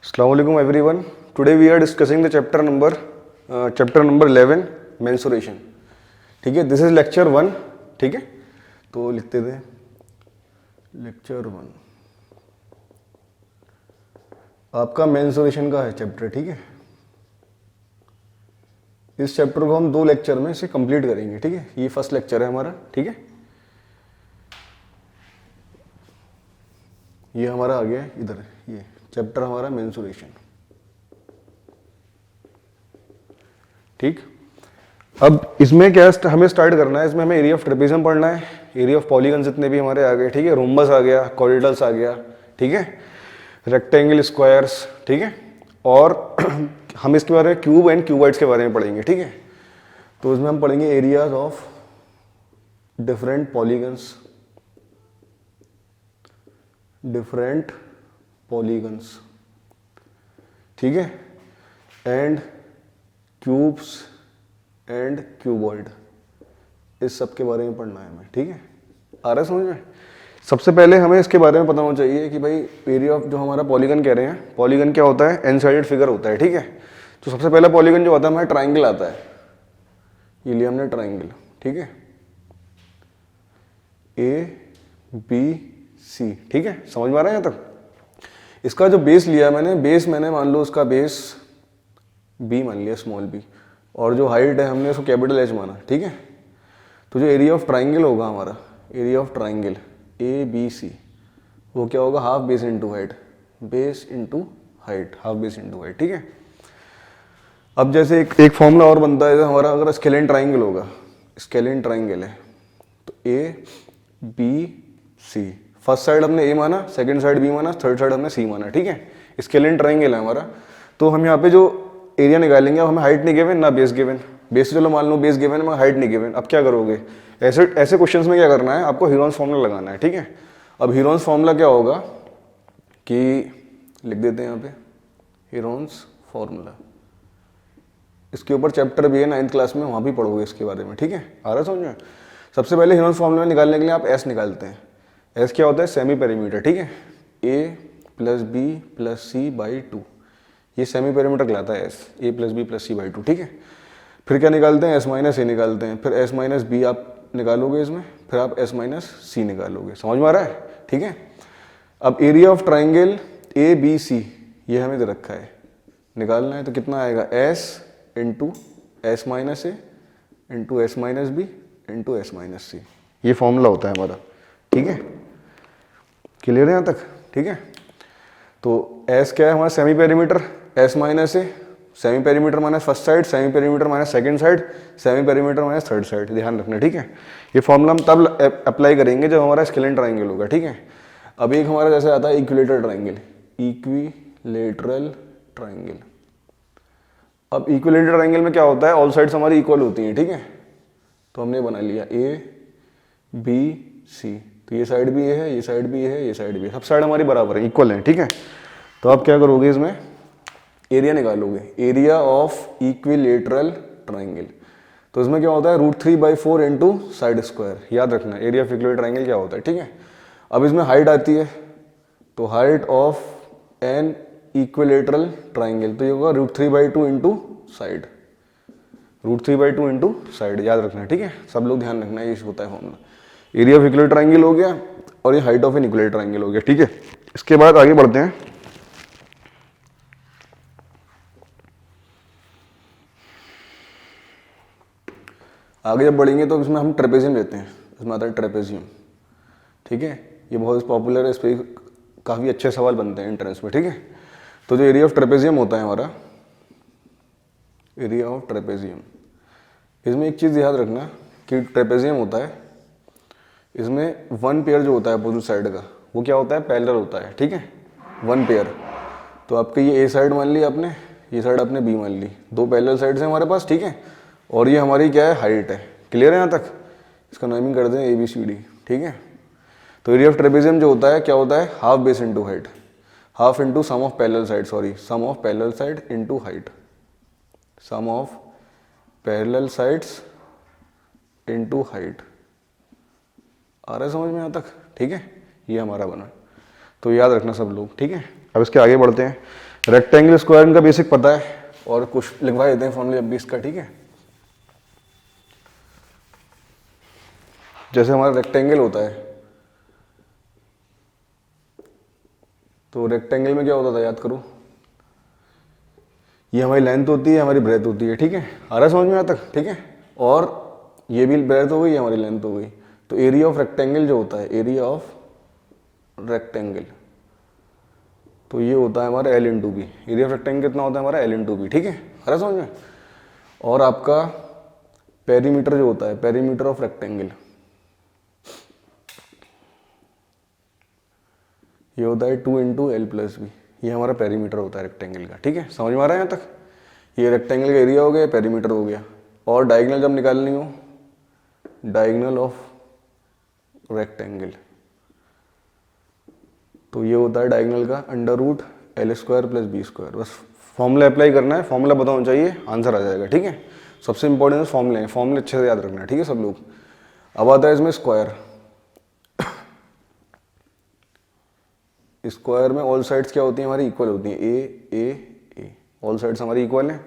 Assalamu alaikum everyone. Today we are discussing the chapter number 11 mensuration. ठीक है, this is lecture 1. ठीक है, तो लिखते थे लेक्चर 1 आपका मेंसुरेशन का है चैप्टर. ठीक है, इस चैप्टर को हम 2 लेक्चर में इसे कंप्लीट करेंगे. ठीक है, ये फर्स्ट लेक्चर है हमारा. ठीक है, ये हमारा आ गया इधर, ये चैप्टर हमारा मेंसुरेशन. ठीक, अब इसमें क्या हमें स्टार्ट करना है. इसमें हमें एरिया ऑफ ट्रेपेजियम पढ़ना है, एरिया ऑफ पॉलीगन जितने भी हमारे आ गए. ठीक है, रोम्बस आ गया, कॉरिडल्स आ गया. ठीक है, रेक्टेंगल, स्क्वायर्स. ठीक है, और हम इसके बारे में क्यूब एंड क्यूबॉइड्स के बारे में पढ़ेंगे. ठीक है, तो इसमें हम पढ़ेंगे areas of different polygons, different polygons. ठीक है, एंड क्यूब्स एंड क्यूबॉइड, इस सब के बारे में पढ़ना है हमें. ठीक है, आ रहा है समझ में. सबसे पहले हमें इसके बारे में पता होना चाहिए कि भाई एरिया ऑफ जो हमारा पॉलीगन कह रहे हैं, पॉलीगन क्या होता है, एन साइडेड फिगर होता है. ठीक है, तो सबसे पहला पॉलीगन जो होता है हमारा ट्राइंगल आता है. ये लिया हमने ट्राइंगल. ठीक है, ABC. ठीक है, समझ में आ रहा है यहाँ तक. इसका जो बेस लिया मैंने, बेस मैंने मान लो उसका बेस B मान लिया, स्मॉल b, और जो हाइट है हमने उसको कैपिटल H माना. ठीक है, तो जो एरिया ऑफ ट्राइंगल होगा हमारा, एरिया ऑफ ट्राइंगल ABC, वो क्या होगा, half base into height, base into height, half base into height. ठीक है, अब जैसे एक फॉर्मूला और बनता है हमारा, अगर स्केलेन ट्राइंगल होगा, स्केलेन ट्राइंगल है तो ABC, फर्स्ट साइड हमने A माना, सेकंड साइड B माना, थर्ड साइड हमने C माना. ठीक है, स्केलेन ट्राइंगल है हमारा. तो हम यहाँ पे जो एरिया निकालेंगे, हमें हाइट नहीं गिवन ना बेस गिवन. बेस चलो मान लो बेस गिवन है मगर हाइट नहीं गिवन. अब क्या करोगे, ऐसे क्वेश्चंस में क्या करना है, आपको हीरोन्स फॉर्मूला लगाना है. ठीक है, अब हीरोन्स फॉर्मूला क्या होगा कि लिख देते हैं यहाँ पे हीरोन्स फॉर्मूला. इसके ऊपर चैप्टर भी है 9th क्लास में, वहाँ भी पढ़ोगे इसके बारे में. ठीक है, आ रहा समझ में. सबसे पहले हीरोन्स फॉर्मूला निकालने के लिए आप एस निकालते हैं. एस क्या होता है, सेमी पेरीमीटर. ठीक है, A + B + C / 2, ये सेमी पेरीमीटर कहलाता है एस, A + B + C / 2. ठीक है, फिर क्या निकालते हैं, S - A निकालते हैं, फिर S - B आप निकालोगे इसमें, फिर आप S - C निकालोगे. समझ में आ रहा है. ठीक है, अब एरिया ऑफ ट्राइंगल ABC ये हमें दे रखा है, निकालना है. तो कितना आएगा, S × S - A × S - B × S - C, ये फॉर्मूला होता है हमारा. ठीक है, क्लियर है यहाँ तक. ठीक है, तो S क्या है हमारा, semi perimeter, S - A, semi perimeter minus first side, semi perimeter minus second side, semi perimeter minus third side. ध्यान रखना. ठीक है, ये फॉर्मूला हम तब अप्लाई करेंगे जब हमारा स्केलेन ट्राइंगल होगा. ठीक है, अब एक हमारा जैसे आता है इक्विलेटरल ट्राइंगल, इक्विलेटरल ट्राइंगल. अब इक्विलेटरल ट्राइंगल में क्या होता है, ऑल साइड्स हमारी इक्वल होती हैं. ठीक है, तो हमने बना लिया ABC, तो ये साइड भी है, ये साइड भी है, ये साइड भी है, सब साइड हमारी बराबर है, इक्वल है. ठीक है, तो आप क्या करोगे, इसमें एरिया निकालोगे, एरिया ऑफ इक्विलेटरल ट्राइंगल. तो इसमें क्या होता है, √3/4 × साइड स्क्वायर. याद रखना एरिया ऑफ इक्विलेटरल ट्राइंगल क्या होता है. ठीक है, अब इसमें हाइट आती है, तो height of an equilateral triangle, तो ये होगा √3/2 × साइड, √3/2 × साइड. याद रखना. ठीक है, सब लोग ध्यान रखना, ये होता है formula. Area of equilateral triangle हो गया और ये height of an equilateral triangle हो गया. ठीक है, इसके बाद आगे बढ़ते हैं. आगे जब बढ़ेंगे तो इसमें हम ट्रेपेजियम लेते हैं. इसमें आता है ट्रेपेजियम. ठीक है, ये बहुत पॉपुलर है, इस पर काफ़ी अच्छे सवाल बनते हैं एंट्रेंस में. ठीक है, तो जो एरिया ऑफ ट्रेपेजियम होता है हमारा, एरिया ऑफ ट्रेपेजियम, इसमें एक चीज़ याद रखना कि ट्रेपेजियम होता है, इसमें वन पेयर जो होता है अपोजिट साइड का, वो क्या होता है, पैरेलल होता है. ठीक है, वन पेयर. तो आपके ये A साइड मान ली आपने, ये साइड आपने B मान ली, 2 पैरेलल साइड्स हैं हमारे पास. ठीक है, और ये हमारी क्या है, हाइट है. क्लियर है यहाँ तक. इसका नेमिंग कर दें ABCD. ठीक है, तो एरिया ऑफ ट्रेपेजियम जो होता है क्या होता है, half base into height, half into sum of parallel side, sorry sum of parallel side into height, sum of parallel sides into height. आ रहा है समझ में यहाँ तक. ठीक है, ये हमारा बना. तो याद रखना सब लोग. ठीक है, अब इसके आगे बढ़ते हैं. रेक्टेंगल स्क्वायर का बेसिक पता है और कुछ लिखवा देते हैं फॉर्मूले जब भी इसका, ठीक है। जैसे हमारा रेक्टेंगल होता है तो रेक्टेंगल में क्या होता था याद करो, ये हमारी लेंथ होती है, हमारी ब्रेथ होती है, ठीक है। आ रहा है समझ में यहाँ तक, ठीक है। और ये भी ब्रेथ हो गई, हमारी लेंथ हो गई। तो एरिया ऑफ रेक्टेंगल जो होता है, एरिया ऑफ रेक्टेंगल, तो ये होता है हमारा L into B. Area of rectangle कितना होता है हमारा L इंटू बी, ठीक है। आ रहा है समझ में। और आपका पेरीमीटर जो होता है, पेरीमीटर ऑफ रेक्टेंगल, ये होता है 2 इंटू एल प्लस बी। ये हमारा पेरीमीटर होता है रेक्टेंगल का, ठीक है। समझ में आ रहा है यहाँ तक। ये रेक्टेंगल का एरिया हो गया, पेरीमीटर हो गया। और डायगोनल जब निकालनी हो, डायगोनल ऑफ रेक्टेंगल, तो ये होता है डायगोनल का under root L square plus B square. बस फॉर्मूला अप्लाई करना है, फॉर्मूला बताना चाहिए, आंसर आ जाएगा, ठीक है। सबसे इंपॉर्टेंट फॉर्मूले हैं, फॉर्मूले अच्छे से याद रखना है, ठीक है सब लोग। अब आता है इसमें स्क्वायर। स्क्वायर में ऑल साइड्स क्या होती हैं हमारी, इक्वल होती हैं, ए ए ए, ऑल साइड्स हमारी इक्वल हैं।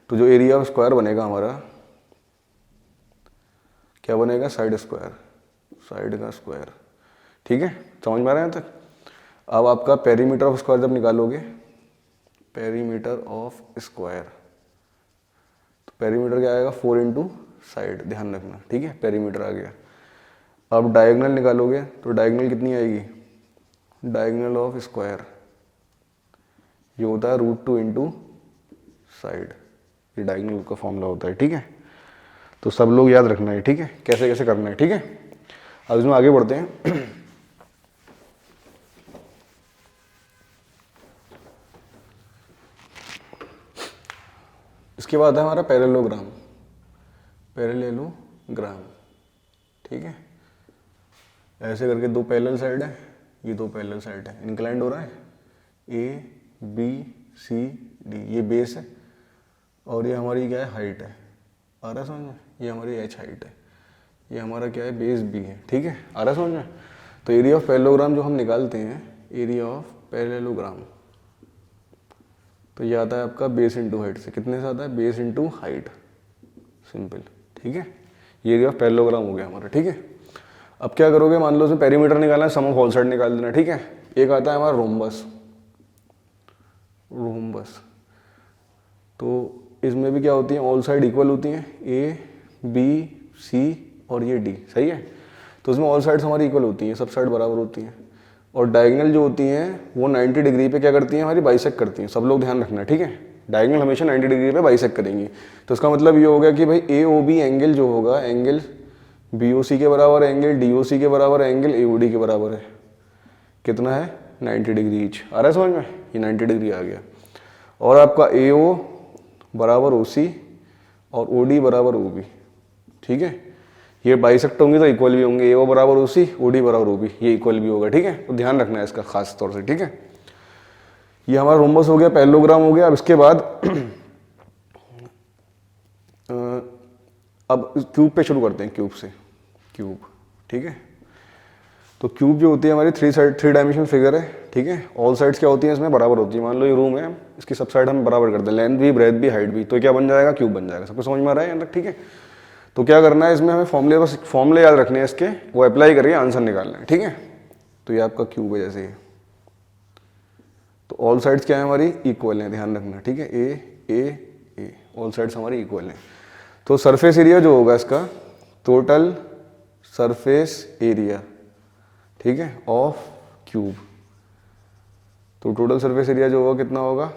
तो जो एरिया ऑफ स्क्वायर बनेगा हमारा क्या बनेगा, साइड स्क्वायर, साइड का स्क्वायर, ठीक है। समझ में आ रहा है यहाँ तक। अब आपका पेरीमीटर ऑफ स्क्वायर जब निकालोगे, पेरीमीटर ऑफ स्क्वायर, तो पेरीमीटर क्या आएगा 4 इंटू साइड, ध्यान रखना, ठीक है। पेरीमीटर आ गया। अब डायगोनल निकालोगे तो डायगोनल कितनी आएगी, डायगोनल ऑफ स्क्वायर, ये होता है √2 इंटू साइड। ये डायगोनल का फॉर्मूला होता है, ठीक है। तो सब लोग याद रखना है, ठीक है, कैसे कैसे करना है, ठीक है। अब इसमें आगे बढ़ते हैं। इसके बाद है हमारा पैरेललोग्राम, पैरेललोग्राम, ठीक है। ऐसे करके दो पैरेलल साइड है, ये दो पैरेलल साइड है, इंक्लाइंड हो रहा है, ए बी सी डी, ये बेस है और ये हमारी क्या है, हाइट है। आ रहा समझ में, ये हमारी एच हाइट है, ये हमारा क्या है, बेस बी है, ठीक है। आ रहा समझ में। तो एरिया ऑफ पैरेललोग्राम जो हम निकालते हैं, एरिया ऑफ पैरेललोग्राम, तो ये आता है आपका बेस इंटू हाइट से। कितने से आता है, बेस इंटू हाइट, सिंपल, ठीक है। ये एरिया ऑफ पैरेललोग्राम हो गया हमारा, ठीक है। अब क्या करोगे, मान लो उसमें पेरीमीटर निकालना है, सम ऑफ ऑल साइड निकाल देना, ठीक है। एक आता है हमारा रोम्बस, रोम्बस, तो इसमें भी क्या होती है, ऑल साइड इक्वल होती हैं, ए बी सी और ये डी, सही है। तो इसमें ऑल साइड्स हमारी इक्वल होती हैं, सब साइड बराबर होती हैं। और डायगोनल जो होती हैं वो 90 डिग्री पे क्या करती हैं, हमारी बाइसेक्ट करती हैं। सब लोग ध्यान रखना है, ठीक है। डायगोनल हमेशा 90 डिग्री पे बाइसेक्ट करेंगी। तो इसका मतलब ये हो गया कि भाई ए ओ बी एंगल जो होगा, एंगल बी ओ सी के बराबर, एंगल डी ओ सी के बराबर, एंगल ए ओ डी के बराबर है। कितना है, 90 डिग्री ईच। आ रहा है समझ में, ये 90 डिग्री आ गया। और आपका ए ओ बराबर ओ सी और ओ डी बराबर ओ बी, ठीक है। ये बाइसेक्ट होंगे तो इक्वल भी होंगे, ए ओ बराबर ओ सी, ओ डी बराबर ओ बी, ये इक्वल भी होगा, ठीक है। तो ध्यान रखना है इसका खास तौर से, ठीक है। ये हमारा रोम्बस हो गया, पैरेललोग्राम हो गया। अब इसके बाद अब क्यूब पे शुरू करते हैं, क्यूब से, क्यूब, ठीक है। तो क्यूब जो होती है हमारी 3 डायमेंशनल फिगर है, ठीक है। ऑल साइड्स क्या होती हैं इसमें, बराबर होती है। मान लो ये रूम है, इसकी सब साइड हम बराबर कर दें, लेंथ भी, ब्रेथ भी, हाइट भी, तो क्या बन जाएगा, क्यूब बन जाएगा। सबको समझ में आ रहा है यहाँ तक, ठीक है। तो क्या करना है इसमें, हमें फॉर्मूले याद रखने हैं इसके, वो अप्लाई करके आंसर निकालना है, ठीक है। तो ये आपका क्यूब है जैसे, तो ऑल साइड्स क्या है हमारी, इक्वल है, ध्यान रखना, ठीक है। ए ऑल साइड्स हमारी इक्वल है। तो सरफेस एरिया जो होगा इसका, टोटल सरफेस एरिया, ठीक है, ऑफ क्यूब, तो टोटल सरफेस एरिया जो होगा कितना होगा,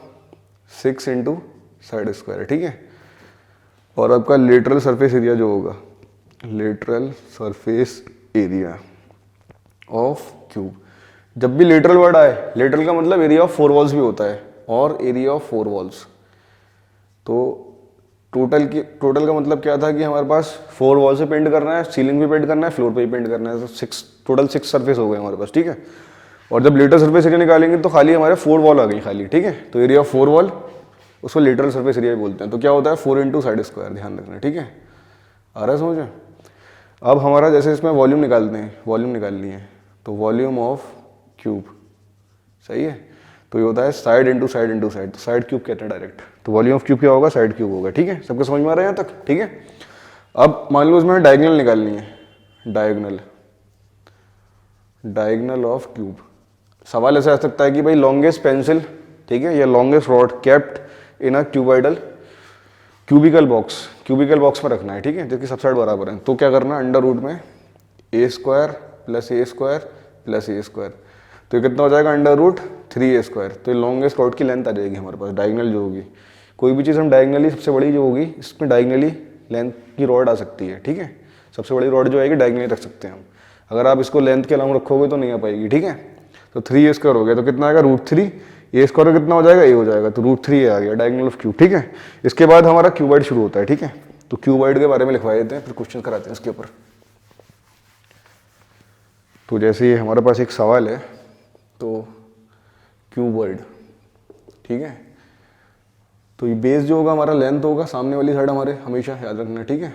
6 इंटू साइड स्क्वायर, ठीक है। और आपका लेटरल सरफेस एरिया जो होगा, lateral surface area of cube. जब भी लेटरल वर्ड आए, लेटरल का मतलब एरिया ऑफ 4 वॉल्स भी होता है, और एरिया ऑफ 4 वॉल्स। तो टोटल का मतलब क्या था कि हमारे पास 4 वॉल से पेंट करना है, सीलिंग भी पेंट करना है, फ्लोर पे भी पेंट करना है, तो टोटल 6 सरफेस हो गए हमारे पास, ठीक है। और जब लेटरल सरफेस एरिया निकालेंगे तो खाली हमारे 4 वॉल आ गई खाली, ठीक है। तो एरिया ऑफ 4 वॉल, उसको लेटरल सरफेस एरिया बोलते हैं। तो क्या होता है, 4 इंटू साइड स्क्वायर, ध्यान रखना, ठीक है। आ रहा है समझ में। अब हमारा जैसे इसमें वॉल्यूम निकालते हैं, वॉल्यूम निकालनी है, तो वॉल्यूम ऑफ क्यूब, सही है। तो ये होता है side into side into side, तो साइड क्यूब कहते हैं डायरेक्ट। तो वॉल्यूम ऑफ क्यूब क्या होगा, साइड क्यूब होगा। ठीक है, सबको समझ में आ रहा है यहाँ तक? ठीक है, अब मान लो इसमें डायगोनल निकालनी है, डायगोनल ऑफ क्यूब। सवाल ऐसा आ सकता है कि भाई लॉन्गेस्ट पेंसिल, ठीक है, या longest rod kept in a cubical box में रखना है, ठीक है, जिसकी सब साइड बराबर है। तो क्या करना, अंडर रूट में ए स्क्वायर प्लस ए स्क्वायर प्लस ए स्क्वायर, तो ये कितना हो जाएगा, अंडर रूट 3a स्क्वायर। तो ये लॉन्गेस्ट रॉड की लेंथ आ जाएगी हमारे पास, डायगोनल जो होगी। कोई भी चीज़ हम डायगोनली, सबसे बड़ी जो होगी इसमें डायगोनली लेंथ की रॉड आ सकती है, ठीक है, सबसे बड़ी रॉड जो आएगी डायगोनली रख सकते हैं हम। अगर आप इसको लेंथ के अलावा रखोगे तो नहीं आ पाएगी, ठीक है। तो 3a स्क्वायर हो गया, तो कितना आएगा, √3, ए स्क्वायर कितना हो जाएगा, ए हो जाएगा, तो √3a आ गया डायगोनल ऑफ क्यूब। ठीक है, इसके बाद हमारा क्यूबॉइड शुरू होता है, ठीक है। तो क्यूबॉइड के बारे में लिखवा देते हैं, फिर क्वेश्चन कराते हैं इसके ऊपर। तो जैसे ये हमारे पास एक सवाल है, तो क्यूबॉइड, ठीक है, तो ये बेस जो होगा हमारा लेंथ होगा, सामने वाली साइड हमारे हमेशा याद रखना, ठीक है।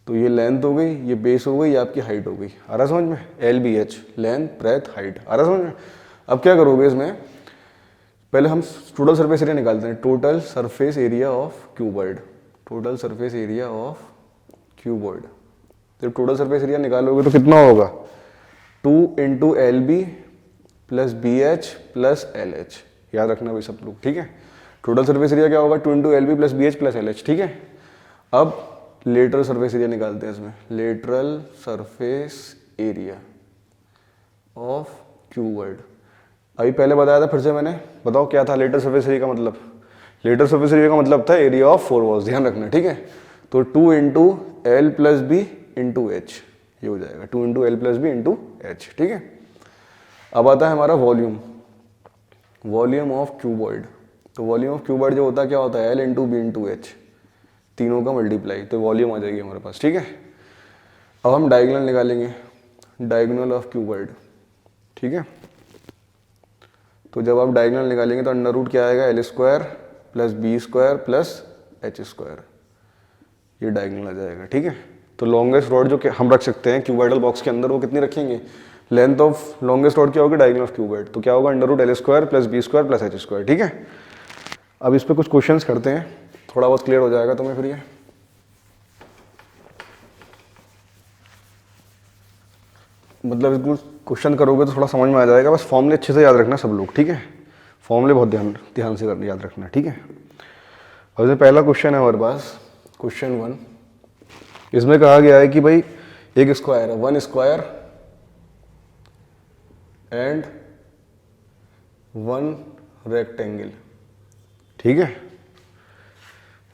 तो ये लेंथ हो गई, ये बेस हो गई, ये आपकी हाइट हो गई। आ रहा समझ में, LBH, लेंथ ब्रेथ हाइट, आ रहा समझ में। अब क्या करोगे इसमें, पहले हम टोटल सरफेस एरिया निकालते हैं, total surface area of cuboid, total surface area of cuboid. तो टोटल सरफेस एरिया निकालोगे तो कितना होगा, 2 × LB plus BH plus LH, याद रखना भाई सब लोग, ठीक है। टोटल सरफेस एरिया क्या होगा, 2 × LB plus BH plus LH, ठीक है। अब लेटरल सरफेस एरिया निकालते हैं इसमें, lateral surface area of cuboid. अभी पहले बताया था, फिर से मैंने, बताओ क्या था लेटरल सरफेस एरिया का मतलब। लेटरल सरफेस एरिया का मतलब था एरिया ऑफ 4 वॉल्स, ध्यान रखना, ठीक है। तो 2 × L plus B into H, ये हो जाएगा 2 × L plus B into H, ठीक है। अब आता है हमारा वॉल्यूम, वॉल्यूम ऑफ क्यूबॉइड। तो वॉल्यूम ऑफ क्यूबॉइड जो होता है क्या होता है, L × B इंटू H, तीनों का मल्टीप्लाई, तो वॉल्यूम आ जाएगी हमारे पास, ठीक है। अब हम डायगोनल निकालेंगे, डायगोनल ऑफ क्यूबॉइड, ठीक है। तो जब आप डायगोनल निकालेंगे तो अंडर रूट क्या आएगा, L square plus B square plus H square, ये डायगोनल आ जाएगा, ठीक है। तो लॉन्गेस्ट रॉड जो हम रख सकते हैं क्यूबॉइडल बॉक्स के अंदर, वो कितनी रखेंगे, लेंथ ऑफ लॉन्गेस्ट रॉड क्या होगी, डायगोनल ऑफ क्यूबॉइड, तो क्या होगा, under root L square plus B square plus H square, ठीक है। अब इस पर कुछ क्वेश्चंस करते हैं, थोड़ा बहुत क्लियर हो जाएगा तुम्हें फिर ये। मतलब इसको क्वेश्चन करोगे तो थोड़ा समझ में आ जाएगा, बस फॉर्मूले अच्छे से याद रखना सब लोग, ठीक है। फॉर्मूले बहुत ध्यान से याद रखना, ठीक है। और इसमें पहला क्वेश्चन है हमारे पास, क्वेश्चन 1। इसमें कहा गया है कि भाई एक स्क्वायर है, 1 स्क्वायर एंड 1 रेक्टेंगल, ठीक है,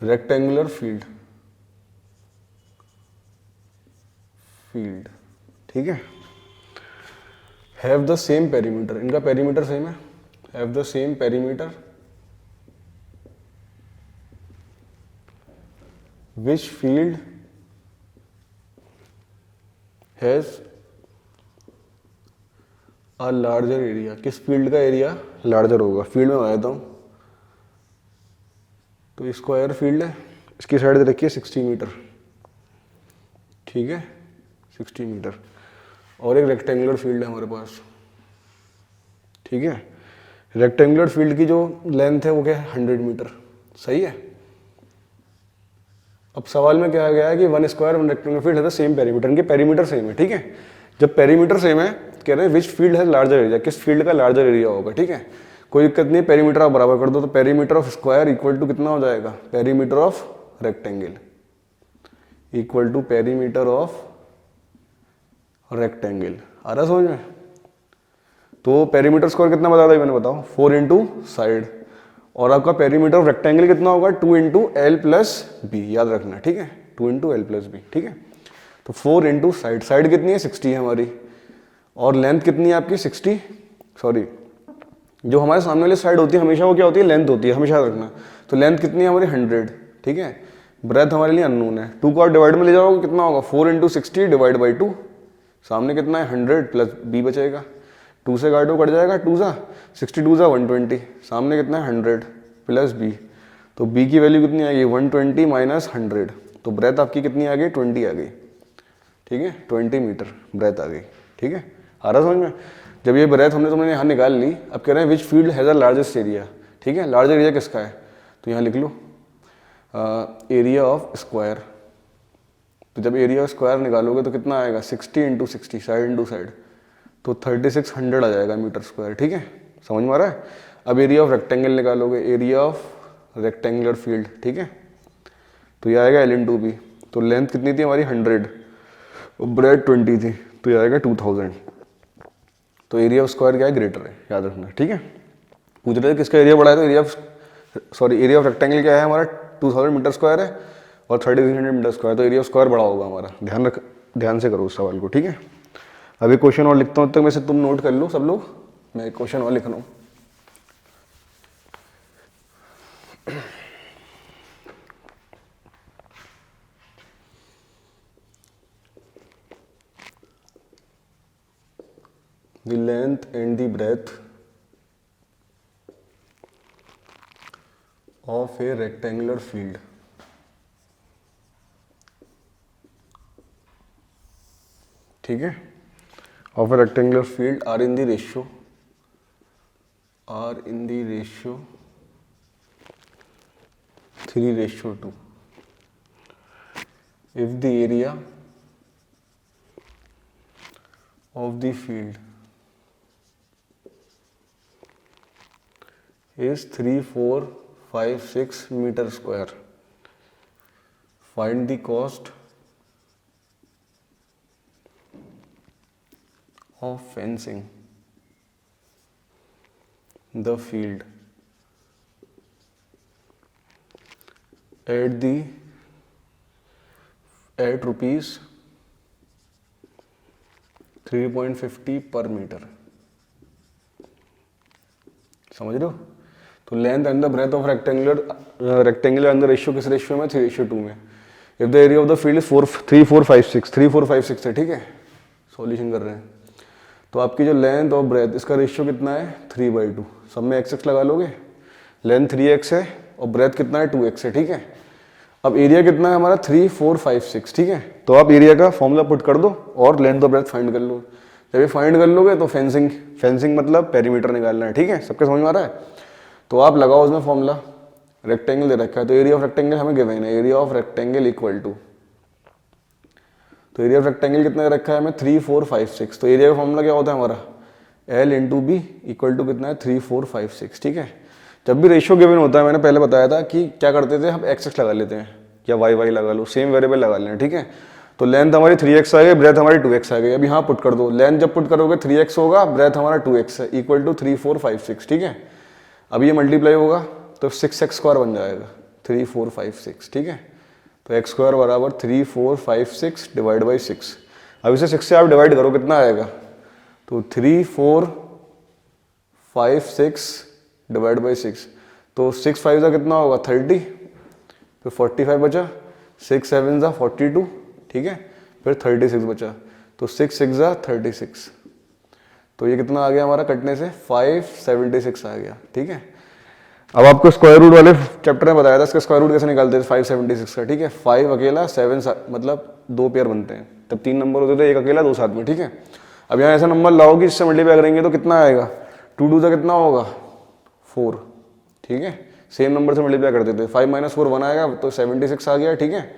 रेक्टेंगुलर फील्ड, ठीक है, हैव द सेम पेरीमीटर, इनका पेरीमीटर सेम है, have the same perimeter, which field has a larger area, किस फील्ड का एरिया लार्जर होगा। फील्ड में आ जाता हूं, तो स्क्वायर फील्ड है, इसकी साइड रखिए 60 मीटर, ठीक है, 60 मीटर। और एक रेक्टेंगुलर फील्ड है हमारे पास, ठीक है। रेक्टेंगुलर फील्ड की जो लेंथ है वो क्या है, 100 मीटर, सही है। अब सवाल में कहा गया है कि 1 स्क्वायर 1 रेक्टेंगुलर फील्ड है द सेम पेरीमीटर, इनके पेरीमीटर सेम है, ठीक है। जब पेरीमीटर सेम है, कह रहे हैं विच फील्ड है लार्जर एरिया, किस फील्ड का लार्जर एरिया होगा, ठीक है। कोई दिक्कत नहीं, पेरीमीटर आप बराबर कर दो, तो perimeter of square equal to कितना हो जाएगा, perimeter of rectangle equal to perimeter of rectangle. आ रहा समझ में। तो पेरीमीटर स्क्वायर कितना बता था मैंने, बताओ, 4 × साइड, और आपका पेरीमीटर ऑफ रेक्टेंगल कितना होगा, 2 × L प्लस B, याद रखना, ठीक है, 2 × L प्लस B, ठीक है। तो 4 × साइड, साइड कितनी है, 60 है हमारी, और लेंथ कितनी है आपकी 60, सॉरी, जो हमारे सामने वाली साइड होती है हमेशा वो क्या होती है, लेंथ होती है, हमेशा याद रखना। तो लेंथ कितनी है हमारी, 100, ठीक है। ब्रेथ हमारे लिए अननोन है, 2 को आप डिवाइड में ले जाओगे कितना होगा, 4 × 60 डिवाइड बाई 2, सामने कितना है 100 प्लस B बचेगा, 2 से काटो कट जाएगा, 2 सा 62 सा 120, सामने कितना है 100 प्लस B, तो B की वैल्यू कितनी आ गई, 120 माइनस 100, तो ब्रेथ आपकी कितनी आ गई, 20 आ गई, ठीक है, 20 मीटर ब्रेथ आ गई, ठीक है। आ रहा समझ में। जब ये ब्रेथ तुमने यहाँ निकाल ली, अब कह रहे हैं which field has a largest area, ठीक है, लार्ज एरिया किसका है, तो यहाँ लिख लो एरिया ऑफ स्क्वायर। तो जब एरिया ऑफ स्क्वायर निकालोगे तो कितना आएगा 60 इंटू 60 साइड इंटू साइड, तो 3600 आ जाएगा मीटर स्क्वायर, ठीक है, समझ में आ रहा है। अब एरिया ऑफ रेक्टेंगल निकालोगे, एरिया ऑफ रेक्टेंगुलर फील्ड, ठीक है, तो ये आएगा L/B। तो लेंथ कितनी थी हमारी 100 और ब्रेथ 20 थी, तो ये आएगा 2000। तो एरिया ऑफ स्क्वायर क्या है, ग्रेटर है, याद रखना, ठीक है। पूछ रहे थे किसका एरिया बड़ा है, तो एरिया ऑफ रेक्टेंगल क्या है हमारा 2000 मीटर स्क्वायर है और 3600 मीटर स्क्वायर, तो एरिया ऑफ स्क्वायर बड़ा होगा हमारा। ध्यान से करो उस सवाल को, ठीक है। अभी क्वेश्चन और लिखता हूँ, तब में से तुम नोट कर लो सब लोग, मैं क्वेश्चन और लिख रहा हूँ। The length and the breadth of a rectangular field ठीक है, of a rectangular field are in the ratio 3:2 if the area of the field is 3456 meter square. Find the cost of fencing the field at rupees 3.50 per meter. समझ रहे हो। तो length and the breadth of rectangular and the ratio किस ratio में 3:2 में। If the area of the field is 3456 है, ठीक है, सॉल्यूशन कर रहे हैं। तो आपकी जो लेंथ और ब्रेथ इसका रेशियो कितना है 3/2, सब में x लगा लोगे, लेंथ 3x है और ब्रेथ कितना है 2x है, ठीक है। अब एरिया कितना है हमारा 3456, ठीक है, तो आप एरिया का फॉर्मूला पुट कर दो और लेंथ और ब्रेथ फाइंड कर लो। जब ये फाइंड कर लोगे तो फेंसिंग मतलब पेरीमीटर निकालना है, ठीक है, सबके समझ में आ रहा है। तो आप लगाओ उसमें फॉर्मूला, रेक्टेंगल दे रखा है तो एरिया ऑफ रेक्टेंगल हमें गिवन है, area of rectangle equal to, तो एरिया ऑफ रेक्टेंगल कितना रखा है हमें 3456, तो एरिया का फॉर्मूला क्या होता है हमारा L/B इक्वल टू कितना है 3456, ठीक है। जब भी रेशियो गिवन होता है, मैंने पहले बताया था कि क्या करते थे हम x लगा लेते हैं या y लगा लो, सेम वेरिएबल लगा लेना, ठीक है। तो लेंथ हमारी 3x आ गई, ब्रेथ हमारी 2x आ गई। अब यहाँ पुट कर दो, लेंथ जब पुट करोगे 3x होगा, ब्रेथ हमारा 2x है, इक्वल टू 3456, ठीक है। अब ये मल्टीप्लाई होगा तो 6x² बन जाएगा 3456, ठीक है। तो x² बराबर 3456 डिवाइड बाई 6। अब इसे 6 से आप डिवाइड करो कितना आएगा, तो 3456 डिवाइड बाई 6, तो 6 5 का कितना होगा 30, फिर 45 बचा, 6 7 जा 42, ठीक है, फिर 36 बचा, तो 6 6 जा 36, तो ये कितना आ गया हमारा कटने से 576 आ गया, ठीक है। अब आपको स्क्वायर रूट वाले चैप्टर में बताया था इसका स्क्वायर रूट कैसे निकालते थे 576 का, ठीक है। 5 अकेला 7 मतलब 2 पेयर बनते हैं, तब 3 नंबर होते थे, एक अकेला 2 साथ में, ठीक है। अब यहाँ ऐसा नंबर लाओ कि इससे मल्टीप्लाई करेंगे तो कितना आएगा 2 2 कितना होगा 4, ठीक है, सेम नंबर से मल्टीप्लाई करते थे, 5 - 4 1 आएगा तो 76 आ गया, ठीक है।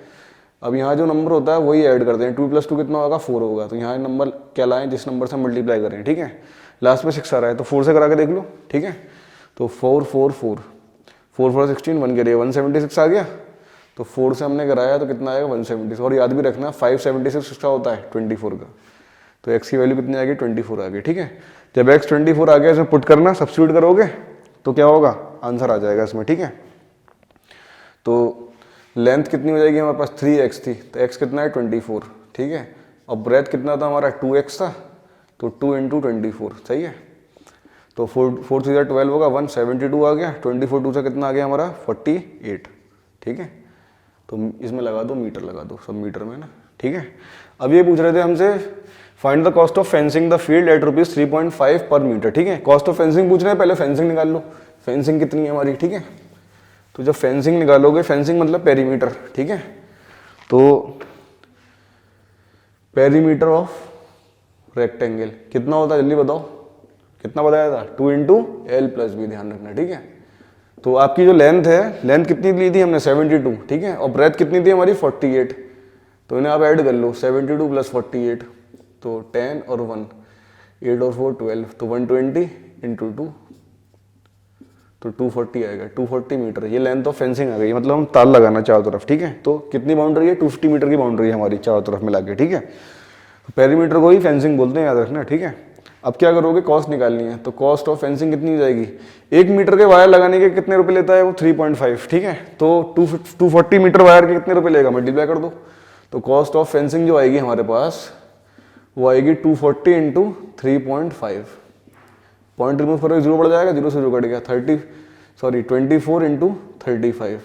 अब यहाँ जो नंबर होता है वही ऐड करते हैं, 2 + 2 कितना होगा 4 होगा, तो यहाँ नंबर क्या लाएं जिस नंबर से मल्टीप्लाई करें, ठीक है। लास्ट में 6 आ रहा है तो 4 से करा के देख लो, ठीक है। तो 4 4 4 4 4 16 1 के लिए 176 आ गया, तो 4 से हमने कराया तो कितना आएगा 176। और याद भी रखना 576 किसका होता है 24 का, तो x की वैल्यू कितनी आ गई 24 आ गई, ठीक है। जब x 24 आ गया इसमें पुट करना, सब्स्टिट्यूट करोगे तो क्या होगा आंसर आ जाएगा इसमें, ठीक है। तो लेंथ कितनी हो जाएगी हमारे पास 3x थी, तो x कितना है 24, ठीक है। और ब्रेथ कितना था हमारा 2x था, तो 2 × 24 सही है। तो 4 3 12 होगा, 172 आ गया, 24 2 से कितना आ गया हमारा 48, ठीक है। तो इसमें लगा दो मीटर, लगा दो सब मीटर में ना, ठीक है। अब ये पूछ रहे थे हमसे find the cost of fencing the field at rupees 3.5 पर मीटर, ठीक है। कॉस्ट ऑफ फेंसिंग पूछ रहे हैं, पहले फेंसिंग निकाल लो, फेंसिंग कितनी है हमारी, ठीक है। तो जब फेंसिंग निकालोगे, फेंसिंग मतलब पेरीमीटर, ठीक है। तो पेरीमीटर ऑफ रेक्टेंगल कितना होता है जल्दी बताओ, कितना बताया था 2 इंटू एल प्लस बी, ध्यान रखना, ठीक है। तो आपकी जो लेंथ है, लेंथ कितनी ली थी हमने 72, ठीक है, और ब्रेथ कितनी थी हमारी 48, तो इन्हें आप ऐड कर लो 72 प्लस 48, तो 10 और 1, 8 और 4 12, तो 120 इंटू 2, तो 240 आएगा, 240 मीटर। ये लेंथ ऑफ फेंसिंग आ गई, मतलब हम तार लगाना चारों तरफ, ठीक है। तो कितनी बाउंड्री है, 250 मीटर की बाउंड्री है हमारी चारों तरफ मिला के, ठीक है। तो पेरीमीटर को ही फेंसिंग बोलते हैं, याद रखना, ठीक है। अब क्या करोगे, कॉस्ट निकालनी है, तो कॉस्ट ऑफ फेंसिंग कितनी जाएगी, 1 मीटर के वायर लगाने के कितने रुपए लेता है वो 3.5, ठीक है। तो 240 मीटर वायर के कितने रुपए लेगा, मल्टीप्लाई कर दो। तो कॉस्ट ऑफ फेंसिंग जो आएगी हमारे पास वो आएगी 240 इंटू 3.5, पॉइंट रिमूव करोगे जीरो बढ़ जाएगा, जीरो से जीरो कट गया, 24 इंटू 35,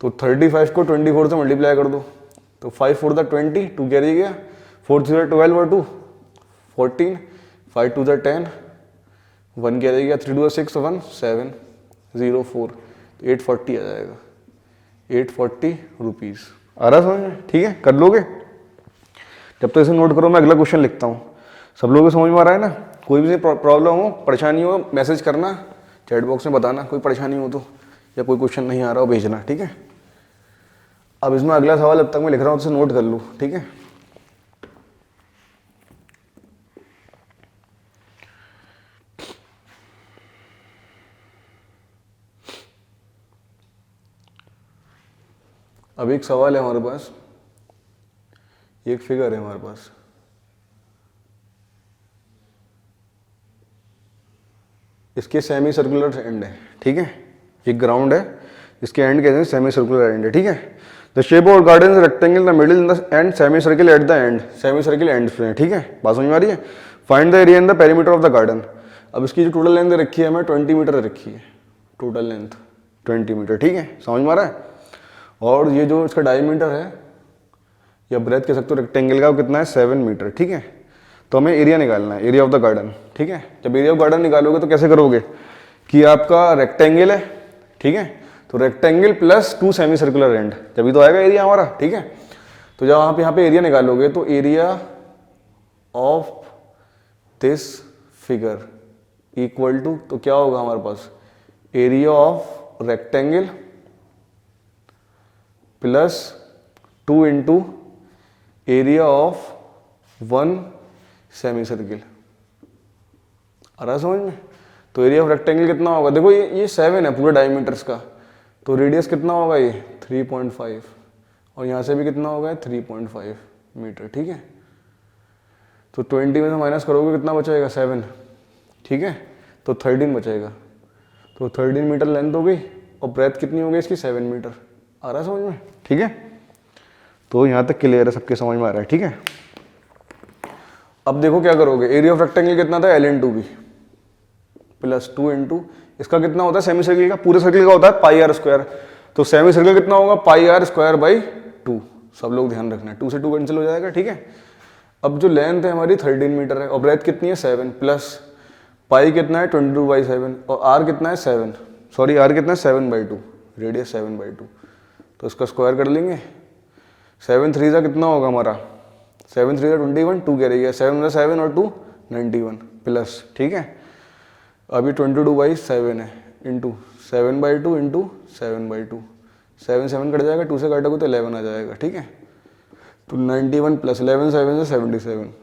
तो 35 को 24 से मल्टीप्लाई कर दो, तो 5 4 द 20, 2 कैरी गया, 4 0 12 और 2 14, 5 2 द 10, 1 कैरी गया, 3 2 6 1 7 0 4, तो 840 आ जाएगा, 840 रुपीज़। आ रहा समझ में, ठीक है, कर लोगे। जब तक इसे नोट करो मैं अगला क्वेश्चन लिखता हूँ। सब लोगों को समझ में आ रहा है ना? कोई भी प्रॉब्लम हो, परेशानी हो, मैसेज करना, चैट बॉक्स में बताना, कोई परेशानी हो तो, या कोई क्वेश्चन नहीं आ रहा हो भेजना, ठीक है। अब इसमें अगला सवाल अब तक मैं लिख रहा हूँ तो नोट कर लूँ, ठीक है। अब एक सवाल है हमारे पास, एक फिगर है हमारे पास, इसके सेमी सर्कुलर एंड है, ठीक है। एक ग्राउंड है, इसके एंड कहते हैं सेमी सर्कुलर एंड है, ठीक है। The shape of garden is rectangle, the middle in the end semi circle at the end, semi circle and पे है, ठीक है। बात समझ में आ रही है? Find the area in the perimeter of the garden. अब इसकी जो टोटल लेंथ रखी है हमें 20 मीटर रखी है, टोटल लेंथ 20 मीटर, ठीक है, समझ में आ रहा है। और ये जो इसका डायमीटर है या ब्रेथ कह सकते हो रेक्टेंगल का, वो कितना है 7 मीटर, ठीक है। तो हमें एरिया निकालना है, एरिया ऑफ द गार्डन, ठीक है। जब एरिया ऑफ गार्डन निकालोगे तो कैसे करोगे कि आपका रेक्टेंगल है, ठीक है, तो rectangle plus 2 semi circular and, तभी तो आएगा एरिया हमारा, ठीक है। तो जब आप यहाँ पे एरिया निकालोगे तो area of this figure equal to, तो क्या होगा हमारे पास, area of rectangle plus 2 into area of 1 semicircle. आ रहा समझ में? तो एरिया ऑफ रेक्टेंगल कितना होगा, देखो ये 7 है पूरे डायमीटर्स का, तो रेडियस कितना होगा ये 3.5, और यहाँ से भी कितना होगा 3.5 मीटर, ठीक है। तो 20 में से माइनस करोगे कितना बचेगा 7, ठीक है, तो 13 बचेगा। तो 13 मीटर लेंथ हो गई और ब्रेथ कितनी हो गई इसकी 7 मीटर। आ रहा है समझ में, ठीक है। तो यहाँ तक क्लियर है, सबके समझ में आ रहा है, ठीक है। अब देखो क्या करोगे, एरिया ऑफ रेक्टेंगल कितना था L/2B प्लस 2 इंटू इसका कितना होता है सेमी सर्किल का, पूरे सर्किल का होता है पाई आर स्क्वायर, तो सेमी सर्किल कितना होगा पाई आर स्क्वायर बाई 2। सब लोग ध्यान रखना है, 2 से 2 कैंसिल हो जाएगा, ठीक है। अब जो लेंथ है हमारी 13 मीटर है और ब्रेथ कितनी है 7, प्लस पाई कितना है 22/7 और आर कितना है 7, सॉरी आर कितना है 7/2, रेडियस 7/2, तो इसका स्क्वायर कर लेंगे। 7 3 का कितना होगा हमारा, 7 3 21, 2 कह रही है, 7 7 और 2 91 प्लस, ठीक है। अभी 22/7 है इंटू 7/2 इंटू 7/2, 7 7 कट जाएगा, 2 से काटोगे तो 11 आ जाएगा, ठीक है। तो 91 प्लस 11 7 से 77,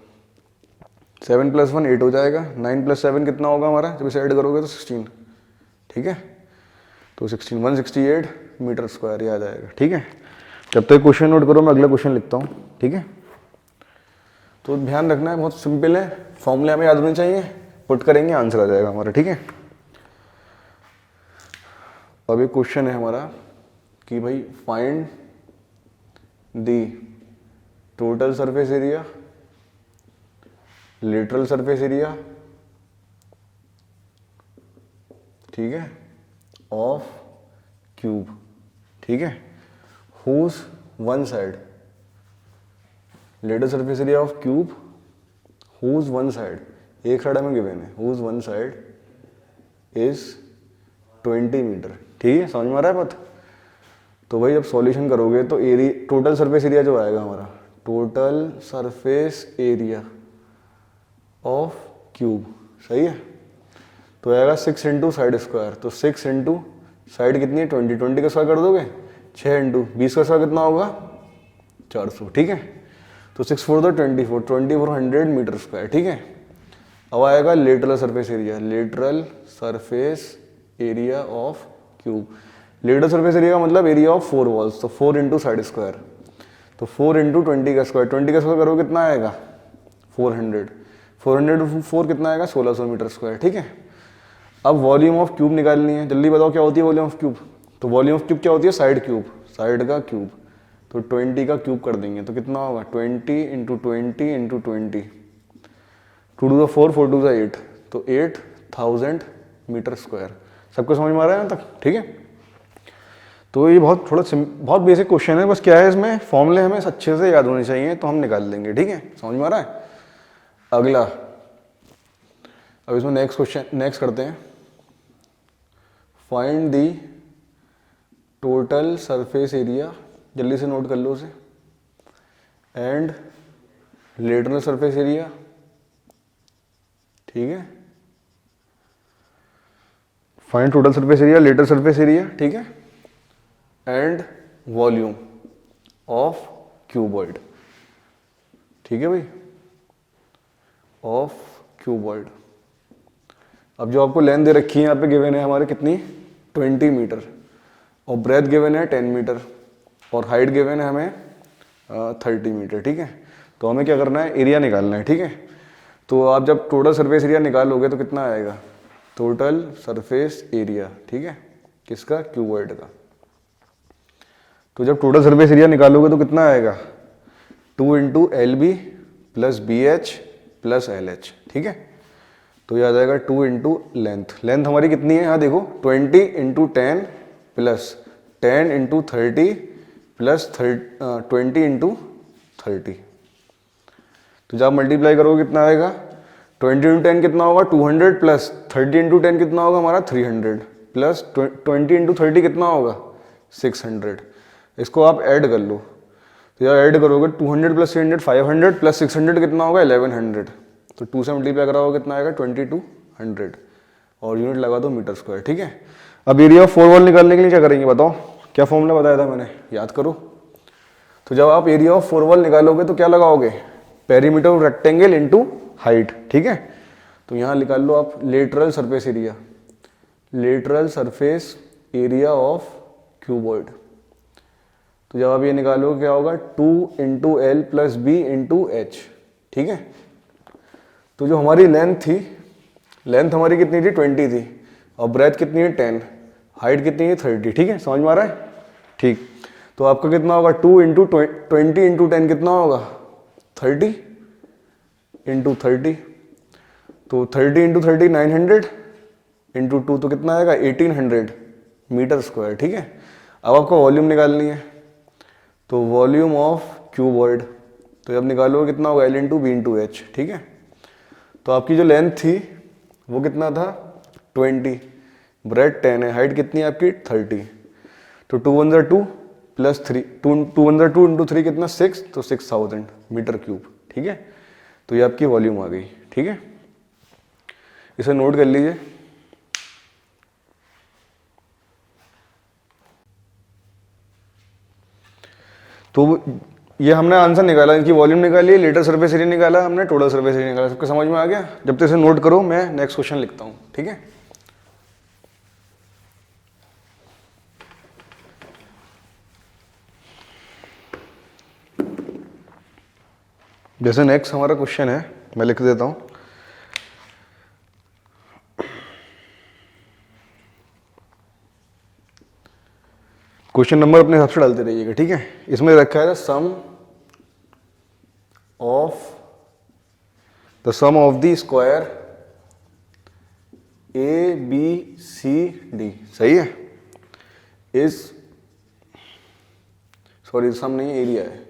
7 प्लस 1 8 हो जाएगा, 9 प्लस 7 कितना होगा हमारा, जब इसे ऐड करोगे तो 16, ठीक है। तो 16 168 मीटर स्क्वायर ये आ जाएगा, ठीक है। जब तक क्वेश्चन नोट करो मैं अगला क्वेश्चन लिखता हूँ, ठीक है। तो ध्यान रखना है, बहुत सिंपल है, फॉर्मूले हमें याद होने चाहिए, पुट करेंगे आंसर आ जाएगा हमारा, ठीक है। अब एक क्वेश्चन है हमारा कि भाई find the total surface area, lateral surface area, ठीक है, ऑफ क्यूब, ठीक है, whose one side, lateral surface area of cube whose one side, एक साइड हमें गिवन है, whose one side is 20 metre, ठीक है, समझ में आ रहा है बात। तो भाई जब सॉल्यूशन करोगे तो एरिया टोटल सरफेस एरिया जो आएगा हमारा, total surface area of cube, सही है, तो आएगा 6 इंटू साइड स्क्वायर, तो 6 इंटू साइड कितनी है 20, 20 का स्क्वायर कर दोगे 6 इंटू 20 का स्क्वायर कितना होगा 400, ठीक है। तो 6 4 2400 मीटर स्क्वायर, ठीक है। अब आएगा lateral surface area, lateral surface area of cube. Lateral surface area का मतलब एरिया ऑफ 4 वॉल्स, तो 4 इंटू साइड स्क्वायर, तो 4 इंटू 20 का स्क्वायर, 20 का स्क्वायर करो कितना आएगा 400, 400 4 कितना आएगा 1600 मीटर स्क्वायर, ठीक है। अब वॉल्यूम ऑफ क्यूब निकालनी है, जल्दी बताओ क्या होती है वॉल्यूम ऑफ क्यूब। तो वॉल्यूम ऑफ क्यूब क्या होती है साइड क्यूब, साइड का क्यूब, तो 20 का क्यूब कर देंगे तो कितना होगा 20 into 20 into 20, 2 to the 4 4 to the 8, तो 8000 मीटर स्क्वायर। सबको समझ में आ रहा है यहाँ तक, ठीक है। तो ये बहुत बेसिक क्वेश्चन है, बस क्या है इसमें फॉर्मूले हमें अच्छे से याद होने चाहिए तो हम निकाल लेंगे, ठीक है। समझ में आ रहा है। अगला, अब इसमें नेक्स्ट करते हैं, find the total surface area, जल्दी से नोट कर लो उसे, एंड लेटरल सरफेस एरिया, ठीक है। Find total surface area, lateral surface area, ठीक है, एंड वॉल्यूम ऑफ क्यूबॉइड, ठीक है भाई, ऑफ क्यूबॉइड। अब जो आपको लेंथ दे रखी है यहाँ पे गिवन है हमारे कितनी 20 मीटर, और ब्रेथ गिवन है 10 मीटर, और हाइट गिवन है हमें 30 मीटर, ठीक है। तो हमें क्या करना है एरिया निकालना है, ठीक है। तो आप जब टोटल सरफेस एरिया निकालोगे तो कितना आएगा टोटल सरफेस एरिया, ठीक है, किसका क्यूबॉइड का। तो जब टोटल सरफेस एरिया निकालोगे तो कितना आएगा 2 into L B plus B H plus L H, ठीक है। तो ये आ जाएगा 2 इंटू लेंथ, लेंथ हमारी कितनी है यहाँ देखो 20 into 10 plus 10 into 30 plus 20 into 30। तो जब मल्टीप्लाई करोगे कितना आएगा 20 इंटू 10 कितना होगा 200 प्लस 30 इंटू 10 कितना होगा हमारा 300 प्लस 20 इंटू 30 कितना होगा 600। इसको आप ऐड कर लो, तो यार ऐड करोगे 200 प्लस 300 500 प्लस 600 कितना होगा 1100, तो 2 से मल्टीप्लाई कराओगे कितना आएगा 2200, और यूनिट लगा दो मीटर स्क्वायर, ठीक है। अब एरिया ऑफ 4 वॉल निकालने के लिए क्या करेंगे बताओ, क्या फॉर्मूला बताया था मैंने, याद करो। तो जब आप एरिया ऑफ 4 वॉल निकालोगे तो क्या लगाओगे perimeter of rectangle into height, ठीक है। तो यहाँ निकाल लो आप lateral surface area, lateral surface area of cuboid. तो जब आप ये निकालोगे क्या होगा 2 into L plus B into H, ठीक है। तो जो हमारी लेंथ थी, लेंथ हमारी कितनी थी 20 थी, और ब्रेथ कितनी है 10, हाइट कितनी है 30, ठीक है। समझ में आ रहा है, ठीक। तो आपका कितना होगा 2 इंटू 20 इंटू 10 कितना होगा 30 इंटू 30, तो 30 इंटू 30 900 इंटू 2 तो कितना आएगा 1800 मीटर स्क्वायर, ठीक है। अब आपको वॉल्यूम निकालनी है, तो वॉल्यूम ऑफ क्यूबॉइड, तो जब निकालोगे कितना होगा L into B into H, ठीक है। तो आपकी जो लेंथ थी वो कितना था 20, ब्रेथ 10 है, हाइट कितनी है आपकी 30, तो 2 1 2 प्लस 3 2 1 2 इंटू 3 कितना 6, तो 6000 मीटर क्यूब, ठीक है। तो ये आपकी वॉल्यूम आ गई, ठीक है। इसे नोट कर लीजिए। तो ये हमने आंसर निकाला, इनकी वॉल्यूम निकाली, लेटरल सरफेस एरिया निकाला हमने, टोटल सरफेस एरिया निकाला। सबको समझ में आ गया। जब तक इसे नोट करो मैं नेक्स्ट क्वेश्चन लिखता हूँ, ठीक है। जैसे नेक्स्ट हमारा क्वेश्चन है, मैं लिख देता हूँ। क्वेश्चन नंबर अपने हिसाब से डालते रहिएगा, ठीक है। इसमें रखा है sum of the square A B C D, सही है। इज सॉरी सम नहीं, एरिया है।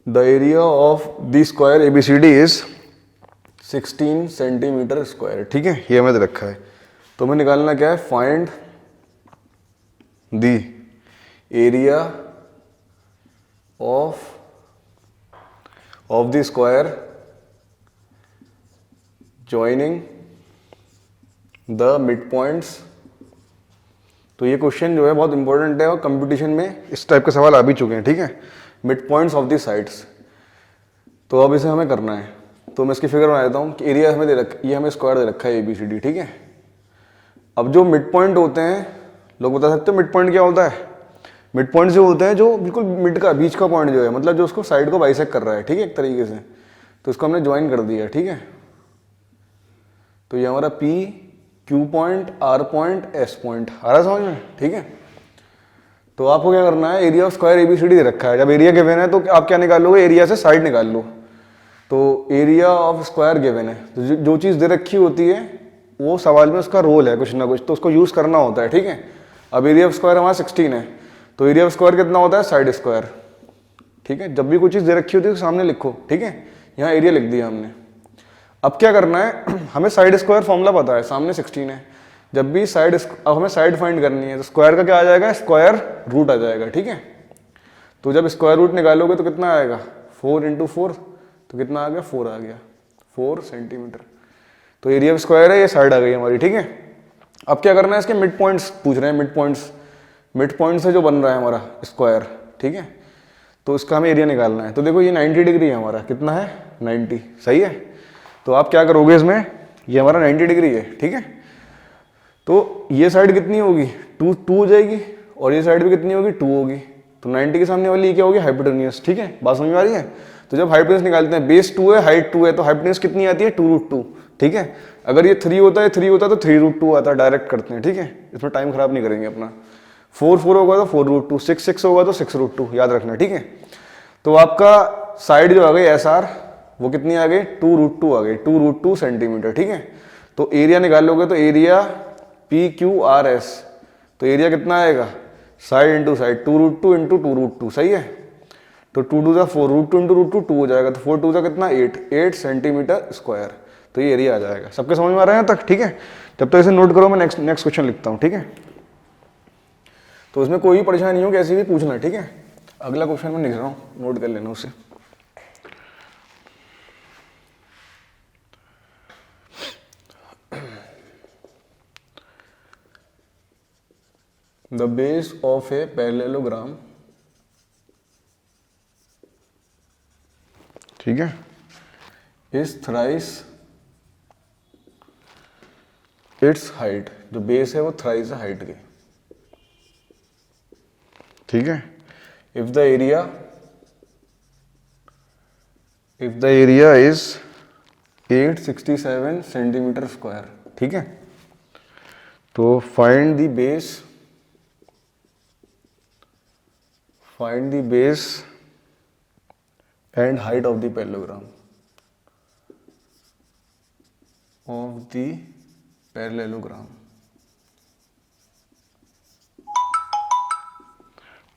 The area of the square A B C D is 16 centimetre square, ठीक है। ये हमें रखा है, तो हमें निकालना क्या है, find the area of the square joining the mid points. तो ये क्वेश्चन जो है बहुत इंपॉर्टेंट है और कंपटीशन में इस टाइप के सवाल आ भी चुके हैं, ठीक है। Mid points of the sides. तो अब इसे हमें करना है, तो मैं इसकी फिगर बना देता हूँ कि एरिया हमें दे रखा, ये हमें स्क्वायर दे रखा है ABCD, ठीक है। अब जो मिड पॉइंट होते हैं, लोग बता सकते हो मिड पॉइंट क्या होता है? मिड पॉइंट जो होते हैं जो बिल्कुल मिड का बीच का पॉइंट जो है, मतलब जो उसको साइड को बाइसेक्ट कर रहा है, ठीक है, एक तरीके से। तो इसको हमने ज्वाइन कर दिया, ठीक है। तो ये हमारा P, Q point, R point, S point आ रहा है समझ में, ठीक है। तो आपको क्या करना है, एरिया ऑफ स्क्वायर ABCD दे रखा है। जब एरिया गिवन है तो आप क्या निकालोगे, एरिया से साइड निकाल लो। तो एरिया ऑफ स्क्वायर गिवन है, तो जो चीज़ दे रखी होती है वो सवाल में उसका रोल है कुछ ना कुछ, तो उसको यूज़ करना होता है, ठीक है। अब एरिया ऑफ स्क्वायर हमारा 16 है, तो एरिया ऑफ स्क्वायर कितना होता है, साइड स्क्वायर, ठीक है। जब भी कोई चीज़ दे रखी होती है तो सामने लिखो, ठीक है। यहाँ एरिया लिख दिया हमने। अब क्या करना है, हमें साइड स्क्वायर फॉर्मूला पता है, सामने 16 है। जब भी साइड, अब हमें साइड फाइंड करनी है, तो स्क्वायर का क्या आ जाएगा, स्क्वायर रूट आ जाएगा, ठीक है। तो जब स्क्वायर रूट निकालोगे तो कितना आएगा, 4 × 4, तो कितना आ गया, 4 आ गया, 4 सेंटीमीटर। तो एरिया ऑफ स्क्वायर है, ये साइड आ गई हमारी, ठीक है। अब क्या करना है, इसके मिड पॉइंट्स पूछ रहे हैं, मिड पॉइंट से जो बन रहा है हमारा स्क्वायर, ठीक है। तो इसका हमें एरिया निकालना है। तो देखो ये 90 डिग्री है हमारा, कितना है, 90, सही है। तो आप क्या करोगे इसमें, ये हमारा 90 डिग्री है, ठीक है। तो ये साइड कितनी होगी, 2 हो जाएगी, और ये साइड भी कितनी होगी, 2 होगी। तो 90 के सामने वाली ये क्या होगी, हाइपोटेन्यूस, ठीक है। बात समझ में आ रही है। तो जब हाइपोटेन्यूस निकालते हैं, बेस 2 है, हाइट 2 है, तो हाइपोटेन्यूस कितनी आती है, 2√2, ठीक है। अगर ये 3 होता है तो 3√2 आता है, डायरेक्ट करते हैं, ठीक है। इसमें टाइम खराब नहीं करेंगे अपना। 4 होगा तो 4√2, 6 होगा तो 6√2, याद रखना, ठीक है। तो आपका साइड जो आ गई SR, वो कितनी आ गई, 2√2 आ गई, 2√2 सेंटीमीटर, ठीक है। तो एरिया निकालोगे तो एरिया PQRS, तो एरिया कितना आएगा, साइड इंटू साइड, 2√2 × 2√2, सही है। तो 2 2 4, √2 × √2 2 हो जाएगा, तो 4 2 कितना, 8 सेंटीमीटर स्क्वायर। तो ये एरिया आ जाएगा। सबके समझ में आ रहा है तक, ठीक है। जब तक इसे नोट करो, मैं नेक्स्ट क्वेश्चन लिखता हूँ, ठीक है। तो इसमें कोई परेशानी नहीं हो, कैसे भी पूछना, ठीक है। अगला क्वेश्चन मैं लिख रहा हूँ, नोट कर लेना उसे। The base of a parallelogram, ठीक है, इज थ्राइस इट्स हाइट। जो बेस है वो थ्राइस है हाइट के, ठीक है। If the area is 867 centimetre square, ठीक है। तो find the base and height of the parallelogram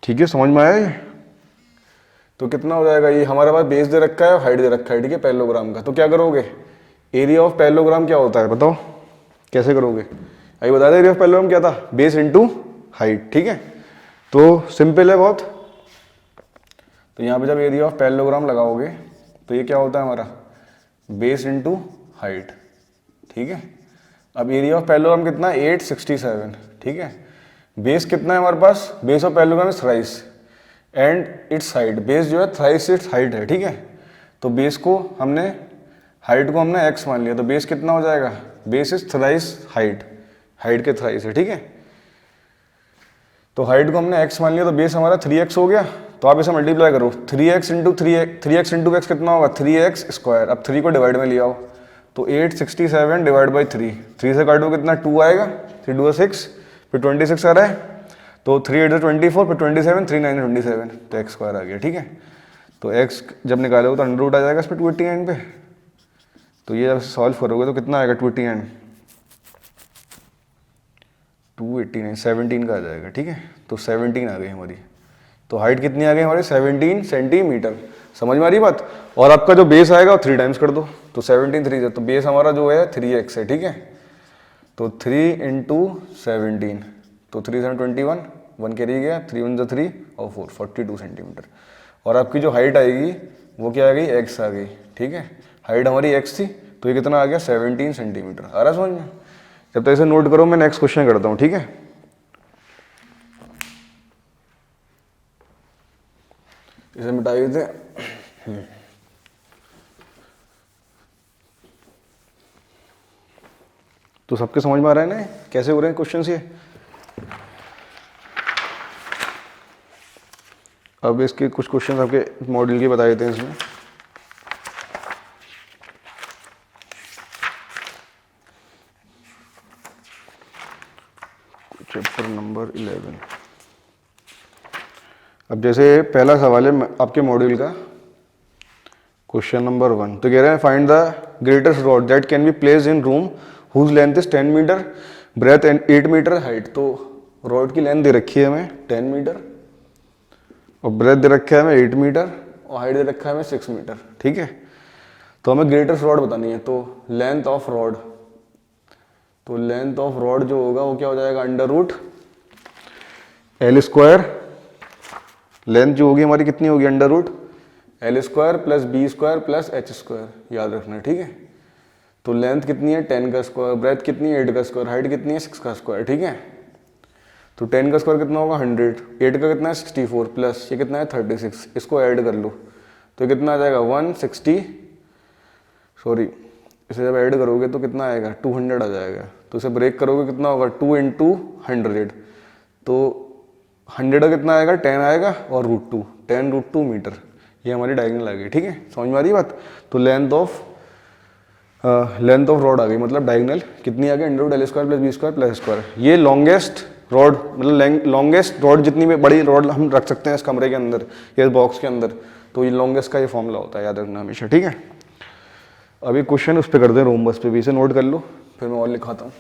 ठीक है। समझ में आया ये? तो कितना हो जाएगा, ये हमारे पास बेस दे रखा है और हाइट दे रखा है, ठीक है, पैरेललोग्राम का। तो क्या करोगे, एरिया ऑफ पैरेललोग्राम क्या होता है बताओ, कैसे करोगे? अभी बता दें, एरिया ऑफ पैरेललोग्राम क्या था, बेस इंटू हाइट, ठीक है। तो सिंपल है बहुत। तो यहाँ पे जब एरिया ऑफ पैरेललोग्राम लगाओगे तो ये क्या होता है हमारा, बेस इंटू हाइट, ठीक है। अब एरिया ऑफ पैरेललोग्राम कितना, 867, ठीक है। बेस कितना है हमारे पास, base of parallelogram is thrice and its height, base जो है थ्राइस इट्स हाइट है, ठीक है। तो बेस को हमने, हाइट को हमने x मान लिया, तो बेस कितना हो जाएगा, base is thrice height, height के थ्राइस है, ठीक है। तो हाइट को हमने x मान लिया, तो बेस हमारा 3x हो गया। तो आप इसे मल्टीप्लाई करो, 3x इंटू x कितना होगा, 3x स्क्वायर। अब 3 को डिवाइड में ले आओ, तो 867 डिवाइड बाई 3, 3 से काटो कितना, 2 आएगा, 3 2 6, फिर 26 आ रहा है, तो 3 8 24, फिर 27, 3 9 27, तो x स्क्वायर आ गया, ठीक है। तो x जब निकालोगे तो अंडर रूट आ जाएगा इस पर 289 पे। तो ये जब सॉल्व करोगे तो कितना आएगा, 289 17 का आ जाएगा, ठीक है। तो 17 आ गई हमारी। तो हाइट कितनी आ गई हमारी, 17 सेंटीमीटर। समझ में आ रही बात? और आपका जो बेस आएगा वो 3 टाइम्स कर दो, तो 17 3 से, तो बेस हमारा जो है 3x है, ठीक है। तो 3 × 17, तो 3 7 21, 1 कैरी गया, 3 1 3 और 4 42 सेंटीमीटर। और आपकी जो हाइट आएगी वो क्या आ गई, x आ गई, ठीक है। हाइट हमारी x थी, तो ये कितना आ गया, 17 सेंटीमीटर। आ रहा समझ में? जब तक इसे नोट करो मैं नेक्स्ट क्वेश्चन करता हूँ, ठीक है। इसे मिटा देते हैं। तो सबके समझ में आ रहा है ना कैसे हो रहे हैं क्वेश्चंस ये। अब इसके कुछ क्वेश्चंस आपके मॉड्यूल के बता देते हैं इसमें। Chapter number 11। अब जैसे पहला सवाल है आपके मॉड्यूल का, क्वेश्चन नंबर 1। तो कह रहे हैं find the greatest rod that can be placed in room whose length is 10 metre, breadth and 8 metre, height. तो रॉड की लेंथ दे रखी है हमें 10 मीटर और ब्रेथ दे रखा है हमें 8 मीटर और हाइट दे रखा है हमें 6 मीटर, ठीक है। तो हमें ग्रेटेस्ट रॉड बतानी है। तो लेंथ ऑफ रॉड, तो लेंथ ऑफ रॉड जो होगा वो क्या हो जाएगा, under root L square. Length जो होगी हमारी कितनी होगी, under root L square plus B square plus H square, याद रखना है, ठीक है। तो लेंथ कितनी है 10 का स्क्वायर, ब्रेथ कितनी है 8 का स्क्वायर, हाइट कितनी है 6 का स्क्वायर, ठीक है। तो 10 का स्क्वायर कितना होगा 100, 8 का कितना है 64 प्लस ये कितना है 36, इसको ऐड कर लो तो कितना आ जाएगा 160, सॉरी इसे जब ऐड करोगे तो कितना आएगा 200 आ जाएगा। तो इसे ब्रेक करोगे कितना होगा 2 × 100, तो 100 का कितना आएगा 10 आएगा और √2, 10√2 मीटर। ये हमारी डायगोनल आ गई, ठीक है, समझ में आ रही बात। तो लेंथ ऑफ रॉड आ गई, मतलब डायगोनल कितनी आ गई under L square plus B square plus square. ये लॉन्गेस्ट रॉड, मतलब लॉन्गेस्ट रॉड जितनी भी बड़ी रॉड हम रख सकते हैं इस कमरे के अंदर या इस बॉक्स के अंदर, तो ये लॉन्गेस्ट का ये फॉर्मूला होता है, याद रखना हमेशा, ठीक है। अभी क्वेश्चन उस पर करते हैं, रोम्बस पे भी, इसे नोट कर लो फिर मैं और लिखाता हूँ।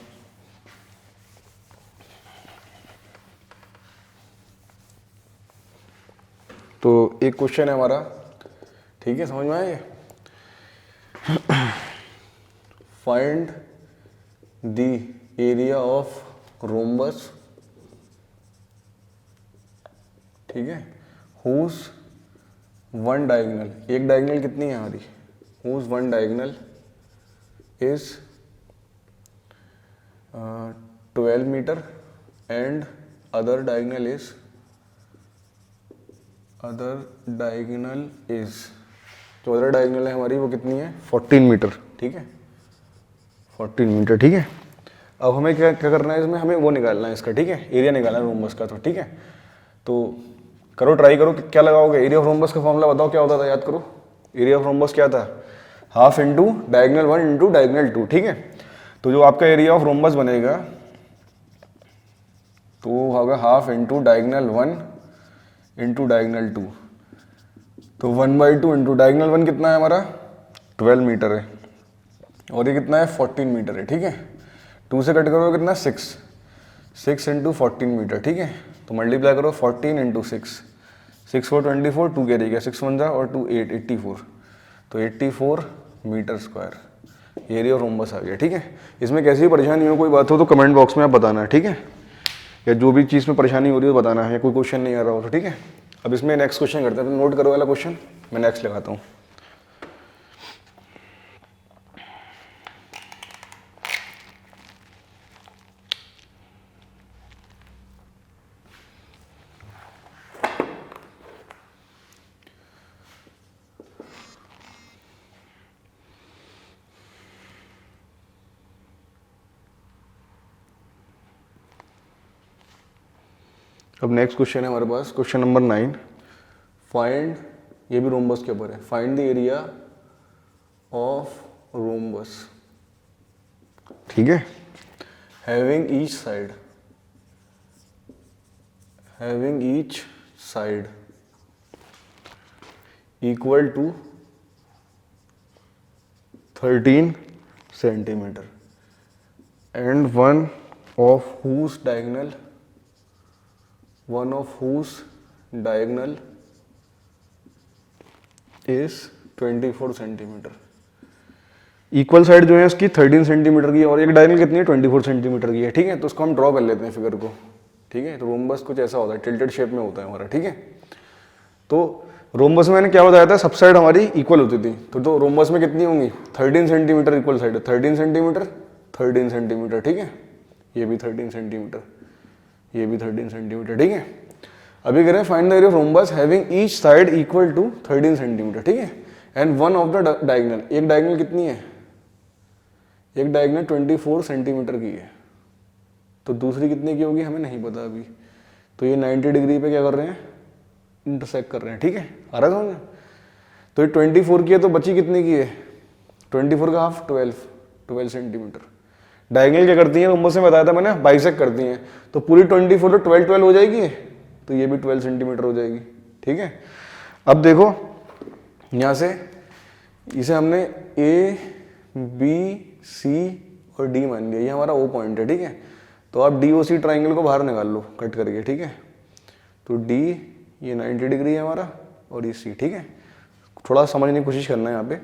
तो एक क्वेश्चन है हमारा, ठीक है, समझ में आया ये। Find the area of rhombus, ठीक है, हुज वन डायगोनल, एक डायगोनल कितनी है हमारी, whose one diagonal is 12 metre and other diagonal is जो अदर डायगोनल है हमारी वो कितनी है 14 मीटर, ठीक है, 14 मीटर, ठीक है। अब हमें क्या करना है इसमें, हमें वो निकालना है इसका, ठीक है, एरिया निकालना है रोम्बस का, तो ठीक है। तो करो, ट्राई करो, क्या लगाओगे, एरिया ऑफ रोम्बस का फॉर्मूला बताओ क्या होता था, याद करो। एरिया ऑफ रोम्बस क्या था, half into diagonal 1 into diagonal 2, ठीक है। तो जो आपका एरिया ऑफ रोम्बस बनेगा तो वो होगा half into diagonal 1 into diagonal 2, तो 1/2 इंटू डायगोनल 1 कितना है हमारा 12 मीटर है और ये कितना है 14 मीटर है, ठीक है। 2 से कट करो कितना 6 इंटू 14 मीटर, ठीक है। तो मल्टीप्लाई करो 14 इंटू 6 4 24, 2 कैरी गया, 6 1 और 2 8 84, तो 84 metre square area of rhombus आ गया, ठीक है। इसमें कैसी भी परेशानी हो, कोई बात हो तो कमेंट बॉक्स में आप बताना है, ठीक है, या जो भी चीज़ में परेशानी हो रही है बताना है, या कोई क्वेश्चन नहीं आ रहा हो तो, ठीक है। अब इसमें नेक्स्ट क्वेश्चन करते हैं, तो नोट करो वाला क्वेश्चन, मैं नेक्स्ट लगाता हूँ। अब नेक्स्ट क्वेश्चन है हमारे पास, क्वेश्चन नंबर 9। फाइंड, ये भी रोम्बस के ऊपर है, find the area of rhombus, ठीक है, having each side equal to 13 centimetre and one of whose diagonal is 24 centimetre. Equal side जो है उसकी 13 सेंटीमीटर की है और एक डायगोनल कितनी है 24 सेंटीमीटर की है, ठीक है। तो उसको हम ड्रॉ कर लेते हैं फिगर को, ठीक है। तो रोम्बस कुछ ऐसा होता है, टिल्टेड शेप में होता है हमारा, ठीक है। तो रोम्बस में मैंने क्या बताया था, सब साइड हमारी इक्वल होती थी, तो रोम्बस में कितनी होंगी 13 centimetre equal side, 13 centimetre 13 centimetre, ठीक है, ये भी 13 सेंटीमीटर, ये भी 13 सेंटीमीटर, ठीक है। अभी कह रहे हैं find the area of rhombus having each side equal to 13 centimetre, ठीक है, and one of the diagonal, एक डायगोनल कितनी है, एक डायगोनल 24 सेंटीमीटर की है, तो दूसरी कितने की होगी हमें नहीं पता अभी। तो ये 90 डिग्री पे क्या कर रहे हैं, इंटरसेक्ट कर रहे हैं, ठीक है, आ रहा है समझ। तो ये 24 की है तो बची कितने की है, 24 का हाफ 12 सेंटीमीटर। डायगोनल क्या करती हैं, रोम्बस में बताया था मैंने, बाइसेक्ट करती हैं, तो पूरी 24 तो 12 हो जाएगी, तो ये भी 12 सेंटीमीटर हो जाएगी, ठीक है। अब देखो यहाँ से इसे हमने ए बी सी और डी मान लिया, ये हमारा ओ पॉइंट है, ठीक है। तो आप डी ओ सी ट्राइंगल को बाहर निकाल लो कट करके, ठीक है। तो डी ये 90 डिग्री है हमारा और ये सी, ठीक है। थोड़ा समझने की कोशिश करना है यहाँ पे।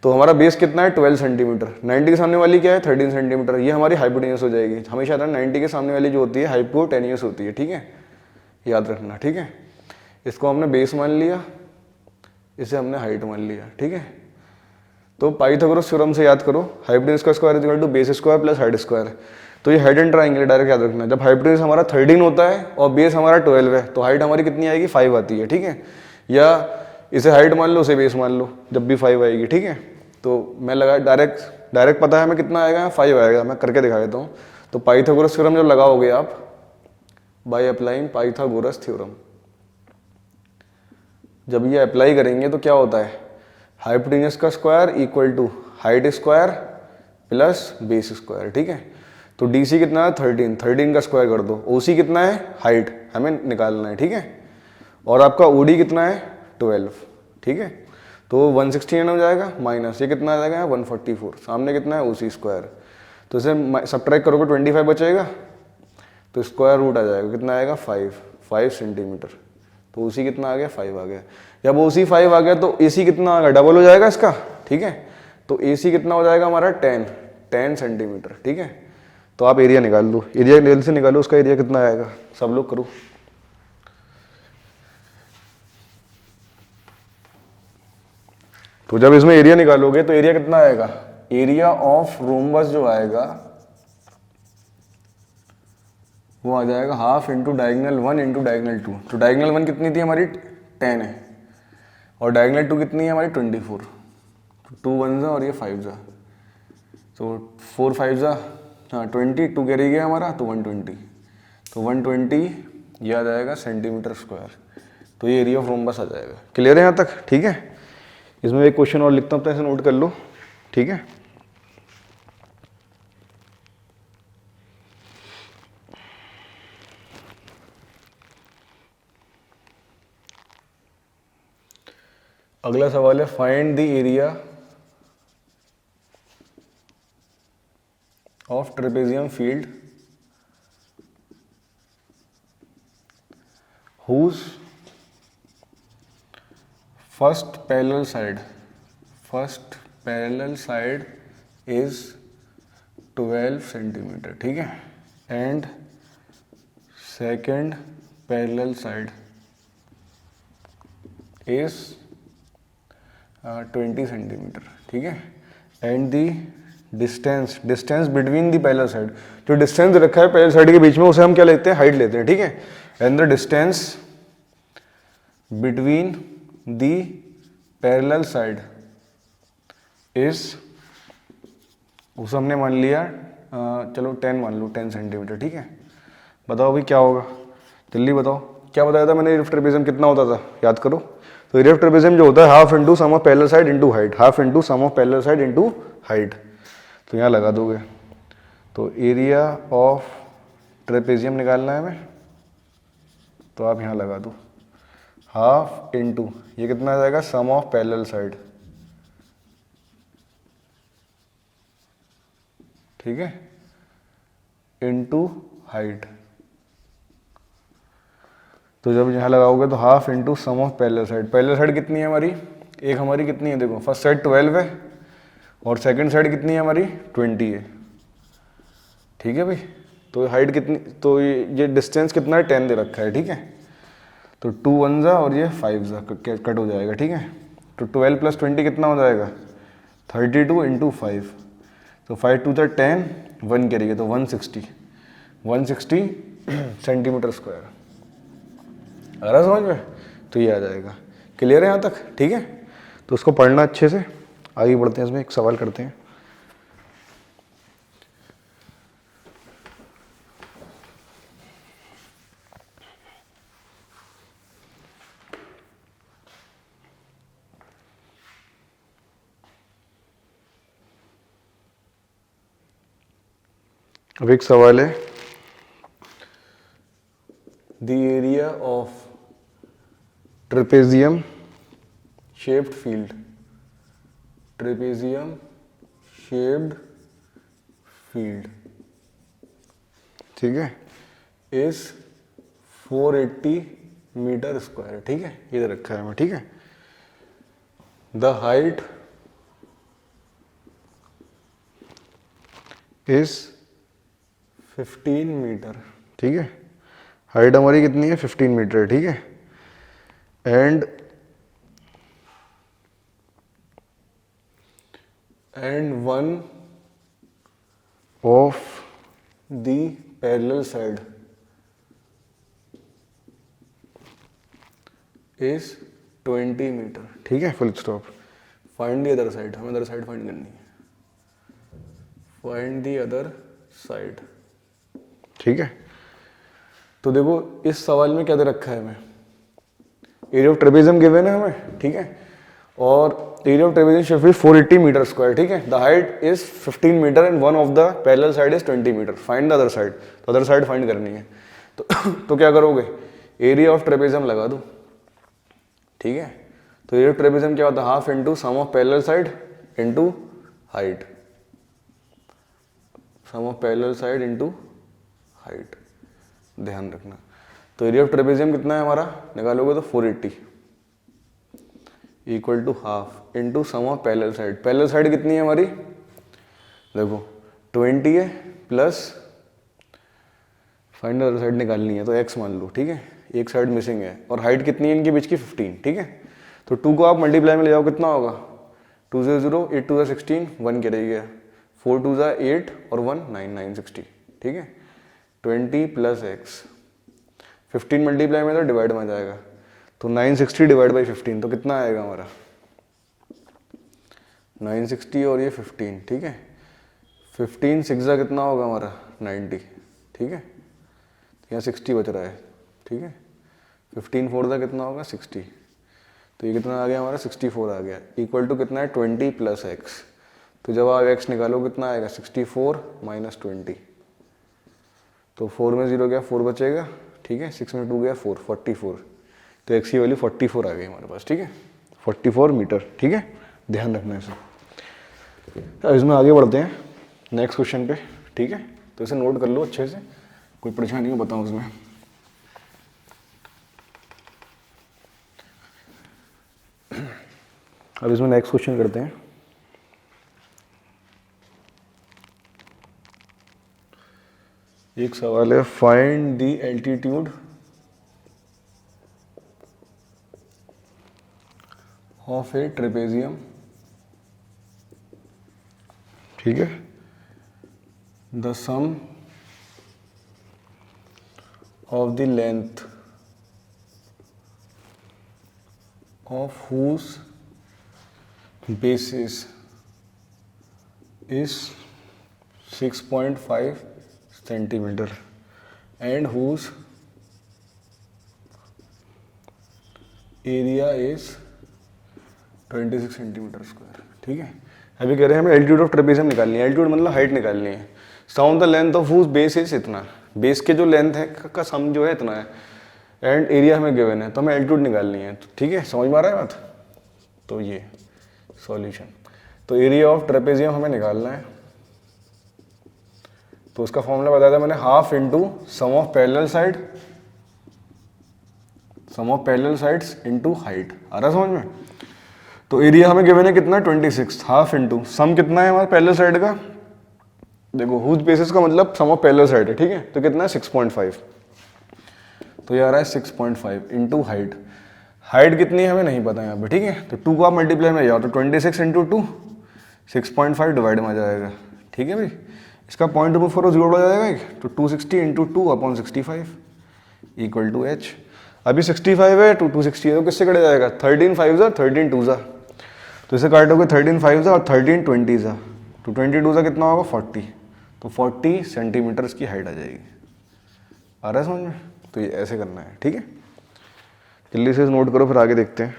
तो हमारा बेस कितना है 12 सेंटीमीटर, 90 के सामने वाली क्या है 13 सेंटीमीटर, ये हमारी हाइपोटेन्यूस हो जाएगी। हमेशा था 90 के सामने वाली जो होती है हाइपोटेन्यूस होती है, ठीक है, याद रखना, ठीक है। इसको हमने बेस मान लिया, इसे हमने हाइट मान लिया, ठीक है। तो पाइथागोरस थ्योरम से याद करो, हाइपोटेन्यूस का square is equal to base square plus height square. तो ये हेड एंड ट्राइंगल डायरेक्ट याद रखना, जब हाइपोटेन्यूस हमारा 13 होता है और बेस हमारा 12 है तो हाइट हमारी कितनी आएगी 5 आती है, ठीक है। या इसे हाइट मान लो, उसे बेस मान लो, जब भी 5 आएगी, ठीक है। तो मैं लगा डायरेक्ट पता है हमें कितना आएगा, 5 आएगा, मैं करके दिखा देता हूँ। तो पाइथागोरस थ्योरम जब लगाओगे आप बाय अप्लाइंग पाइथागोरस थ्योरम, जब ये अप्लाई करेंगे तो क्या होता है, हाइपोटेन्यूस का square equal to height square plus base square, ठीक है। तो डी सी कितना है 13 का स्क्वायर कर दो, ओ सी कितना है हाइट हमें निकालना है, ठीक है। और आपका ओ डी कितना है 12, ठीक है। तो 169 हो जाएगा, माइनस ये कितना आ जाएगा 144, सामने कितना है ओ सी स्क्वायर, तो इसे सब्ट्रैक्ट करोगे 25 बचेगा, तो स्क्वायर रूट आ जाएगा, कितना आएगा 5 सेंटीमीटर। तो ओसी कितना आ गया 5 आ गया। जब ओसी 5 आ गया तो एसी कितना आ गया, डबल हो जाएगा इसका, ठीक है। तो एसी कितना हो जाएगा हमारा 10 सेंटीमीटर, ठीक है। तो आप एरिया निकाल लो, एरिया जल्दी से निकालो, उसका एरिया कितना आएगा, सब लोग करो। तो जब इसमें एरिया निकालोगे तो एरिया कितना आएगा, एरिया ऑफ रोम्बस जो आएगा वो आ जाएगा half into diagonal 1 into diagonal 2। तो डायगोनल 1 कितनी थी हमारी 10 है, और डायगोनल 2 कितनी है हमारी 24, 2 1 जा और ये 5 जा, तो 4 5 जा, हाँ 20, 2 कैरी गया हमारा, तो 120, तो 120 ये आ जाएगा सेंटीमीटर स्क्वायर। तो ये एरिया ऑफ रोम्बस आ जाएगा। क्लियर है यहाँ तक, ठीक है। इसमें एक क्वेश्चन और लिखता हूँ तो ऐसे नोट कर लो, ठीक है। अगला सवाल है find the area of trapezium field whose first parallel side is 12 centimetre, ठीक है, and second parallel side is 20 centimetre, ठीक है, and the distance between the parallel side, जो डिस्टेंस रखा है पैरेलल साइड के बीच में उसे हम क्या लेते हैं, हाइट लेते हैं, ठीक है। And the distance between the parallel side is, उसे हमने मान लिया चलो 10 मान लो, 10 सेंटीमीटर, ठीक है। बताओ भाई क्या होगा, जल्दी बताओ, क्या बताया था मैंने, एरिया ऑफ ट्रेपेजियम कितना होता था, याद करो। तो एरिया ऑफ ट्रेपेजियम जो होता है half into sum of parallel side into height, half into sum of parallel side into height. तो यहाँ लगा दोगे, तो एरिया ऑफ ट्रेपेजियम निकालना है हमें, तो आप यहाँ लगा दो, हाफ इंटू ये कितना आ जाएगा सम ऑफ पैरेलल साइड, ठीक है, इंटू हाइट। तो जब यहाँ लगाओगे तो half into sum of parallel side कितनी है हमारी, एक हमारी कितनी है देखो, फर्स्ट साइड 12 है और सेकंड साइड कितनी है हमारी 20 है, ठीक है भाई। तो हाइट कितनी, तो ये डिस्टेंस कितना है 10 दे रखा है, ठीक है। तो 2 1 जा और ये 5 जा कट हो जाएगा, ठीक है। तो 12 + 20 कितना हो जाएगा 32 इंटू 5, तो 5 टू 10, 1 करेंगे तो 160 सेंटीमीटर स्क्वायर। आ रहा समझ में? तो ये आ जाएगा। क्लियर है यहाँ तक? ठीक है, तो उसको पढ़ना अच्छे से। आगे बढ़ते हैं, इसमें एक सवाल करते हैं। अब एक सवाल है, the area of trapezium shaped field, trapezium shaped field, ठीक है, इज 480 मीटर स्क्वायर। ठीक है, इधर रखा है मैं। ठीक है, द हाइट इज 15 मीटर। ठीक है, हाइट हमारी कितनी है? 15 मीटर। ठीक है, and one of the parallel side is 20 metre. ठीक है, full stop. Find the other side, हमें अदर साइड फाइंड करनी है। Find the other side. ठीक है, तो देखो इस सवाल में क्या दे रखा है हमें? एरिया ऑफ ट्रेपेजियम गिवन है हमें। ठीक है, और area of trapezium shaped field 480 metre square. ठीक है, the height is 15 metre and one of the parallel side is 20 metre. Find the other side. तो अदर साइड फाइंड करनी है। तो क्या करोगे? एरिया ऑफ ट्रेपेजियम लगा दो। ठीक है, तो एरिया ऑफ ट्रेपेजियम क्या होता है? Half into sum of parallel side into height, sum of parallel side into height, ध्यान रखना। तो एरिया ऑफ ट्रेपेजियम कितना है हमारा? निकालोगे तो 480 equal to half into sum of parallel side. Parallel side कितनी है हमारी? देखो 20 है प्लस, फाइंड अदर साइड निकालनी है तो x मान लो। ठीक है, एक साइड मिसिंग है, और हाइट कितनी है इनके बीच की? 15। ठीक है, तो 2 को आप मल्टीप्लाई में ले जाओ, कितना होगा? 2 0 0, 8 2 16, 1 के रह गया, 4 2 8 और 1 9 960। ठीक है, 20 प्लस x, 15 मल्टीप्लाई में तो डिवाइड में जाएगा, तो 960 डिवाइड बाई 15, तो कितना आएगा हमारा? 960 और ये 15। ठीक है, 15 6 कितना होगा हमारा? 90। ठीक है, यहाँ 60 बच रहा है। ठीक है, 15 4 कितना होगा? 60। तो ये कितना आ गया हमारा? 64 आ गया। इक्वल टू कितना है? 20 प्लस एक्स। तो जब आप x निकालो कितना आएगा? 64 माइनस 20। तो 4 में 0 गया, 4 बचेगा। ठीक है, 6 में 2 गया, 4, 44। तो x की वैल्यू 44 आ गई हमारे पास। ठीक है, 44 मीटर। ठीक है, ध्यान रखना इसे। तो इसमें आगे बढ़ते हैं नेक्स्ट क्वेश्चन पे। ठीक है, तो इसे नोट कर लो अच्छे से, कोई परेशानी हो बताओ उसमें। अब इसमें नेक्स्ट क्वेश्चन करते हैं। एक सवाल है, find the altitude of a trapezium. ठीक है, the sum of the length of whose basis is 6.5 centimeter and whose area is 26 centimetre square. ठीक है, अभी कह रहे हैं हमें एल्टीट्यूड ऑफ ट्रेपेजियम निकालनी है। एल्टीट्यूड मतलब हाइट निकालनी है। Sum of the length of whose base is इतना, बेस के जो लेंथ है का सम जो है इतना है, एंड एरिया हमें गिवन है, तो हमें एल्टीट्यूड निकालनी है। तो ठीक है, समझ में आ रहा है बात? तो ये सॉल्यूशन, तो एरिया ऑफ ट्रेपेजियम हमें निकालना है। तो उसका फॉर्मूला बताया था मैंने, half into sum of parallel side, sum of parallel sides into height. आ रहा समझ में? तो एरिया हमें गिवन है कितना? 26, हाफ इंटू सम कितना है हमारे पैरेलल साइड का? देखो हुज बेसिस का मतलब सम ऑफ पैरेलल साइड है। ठीक है, तो कितना है? 6.5। तो ये आ रहा है 6.5 इंटू हाइट। हाइट कितनी है हमें नहीं पता यहाँ पे। ठीक है, तो 2 को आप मल्टीप्लाई में जाओ तो 26 इंटू 2, 6.5 डिवाइड में आ जाएगा। ठीक है भाई, इसका पॉइंट रिमूव करो, जीरो हो जाएगा एक, तो 260 इंटू 2/65 इक्वल टू h। अभी 65 है, 260 है, तो किससे कट जाएगा, 13 5 जा 13 2 जा, तो इसे काटोगे 13 5 जा और 13 20 जा, तो 22 जा कितना होगा 40, तो 40 सेंटीमीटर की हाइट आ जाएगी। आ रहा है समझ में? तो ये ऐसे करना है, ठीक है। जल्दी से नोट करो, फिर आगे देखते हैं।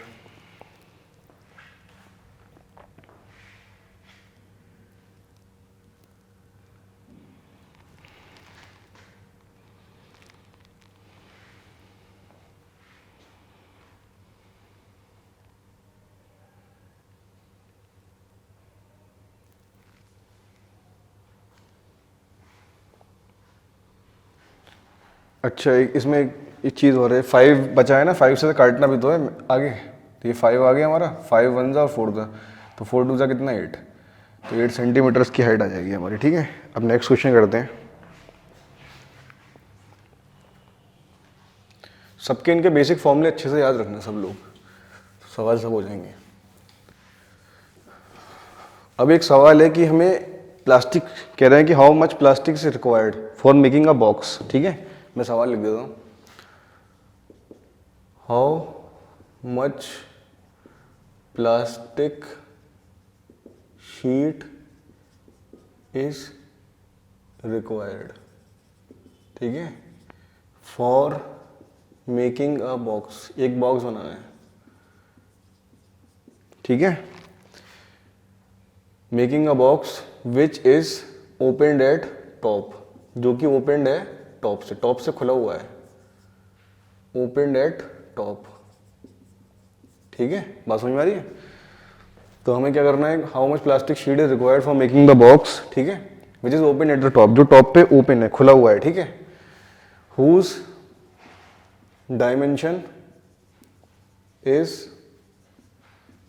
अच्छा, इसमें एक चीज़ हो रही है, 5 बचा है ना, 5 से काटना भी तो है आगे, तो ये 5 आ गया हमारा, 5 1 जा और 4 जा, तो 4 2 जा कितना 8, तो 8 सेंटीमीटर्स की हाइट आ जाएगी हमारी, ठीक है। अब नेक्स्ट क्वेश्चन करते हैं। सबके इनके बेसिक फॉर्मूले अच्छे से याद रखना सब लोग, सवाल सब हो जाएंगे। अब एक सवाल है कि हमें प्लास्टिक कह रहे हैं कि how much plastic is required for making a box, ठीक है। मैं सवाल लिख देता हूँ, how much plastic sheet is required, ठीक है, फॉर मेकिंग अ बॉक्स, एक बॉक्स बनाना है, ठीक है। Making a box which is opened eight top, जो कि ओपनड है टॉप से खुला हुआ है, ओपनड एट टॉप, ठीक है। बात समझ में आ रही है? तो हमें क्या करना है, how much plastic sheet is required for making the box, ठीक है, which is open at the top, जो टॉप पे ओपन है, खुला हुआ है, ठीक है। हुज डायमेंशन इज,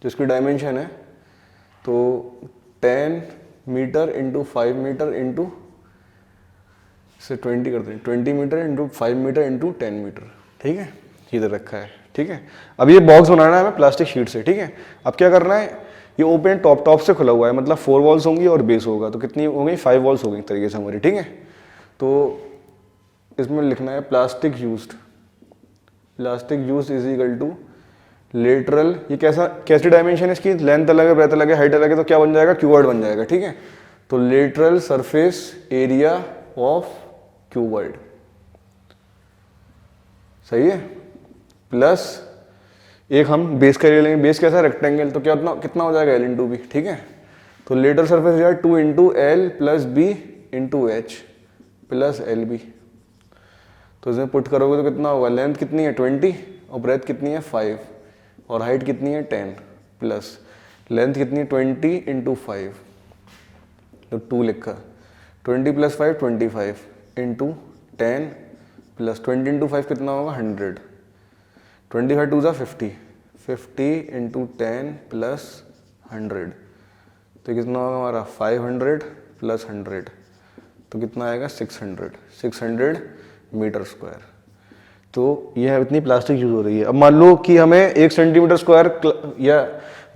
जिसकी डायमेंशन है तो 10 मीटर इंटू 5 मीटर इंटू से 20 करते हैं, 20 metre into 5 metre into 10 metre, ठीक है, इधर रखा है, ठीक है। अब ये बॉक्स बनाना है हमें प्लास्टिक शीट से, ठीक है। अब क्या करना है, ये ओपन टॉप से खुला हुआ है, मतलब 4 वॉल्स होंगी और बेस होगा, तो कितनी हो गई 5 वॉल्स हो गई एक तरीके से हमारी, ठीक है। तो इसमें लिखना है plastic used is equal to lateral, ये कैसी डायमेंशन है इसकी, लेंथ अलग है, ब्रेथ अलग है, हाइट अलग है, तो क्या बन जाएगा, क्यूबॉइड बन जाएगा, ठीक है। तो lateral surface area of cuboid, सही है, प्लस एक हम बेस का एरिया लेंगे, बेस कैसा रेक्टेंगल, तो क्या कितना हो जाएगा L इंटू बी, ठीक है। तो lateral surface area 2 into L plus B into H plus L B, तो इसमें पुट करोगे तो कितना होगा, लेंथ कितनी है 20 और ब्रेथ कितनी है 5 और हाइट कितनी है 10, प्लस लेंथ कितनी है 20 इंटू 5, तो 2 लिखा, 20 प्लस 5 25 इंटू 10 प्लस 20 इंटू 5 कितना होगा 100, 25 2 जा 50 इंटू 10 प्लस 100, तो कितना होगा हमारा 500 प्लस 100, तो कितना आएगा 600 मीटर स्क्वायर। तो यह इतनी प्लास्टिक यूज हो रही है। अब मान लो कि हमें 1 सेंटीमीटर स्क्वायर या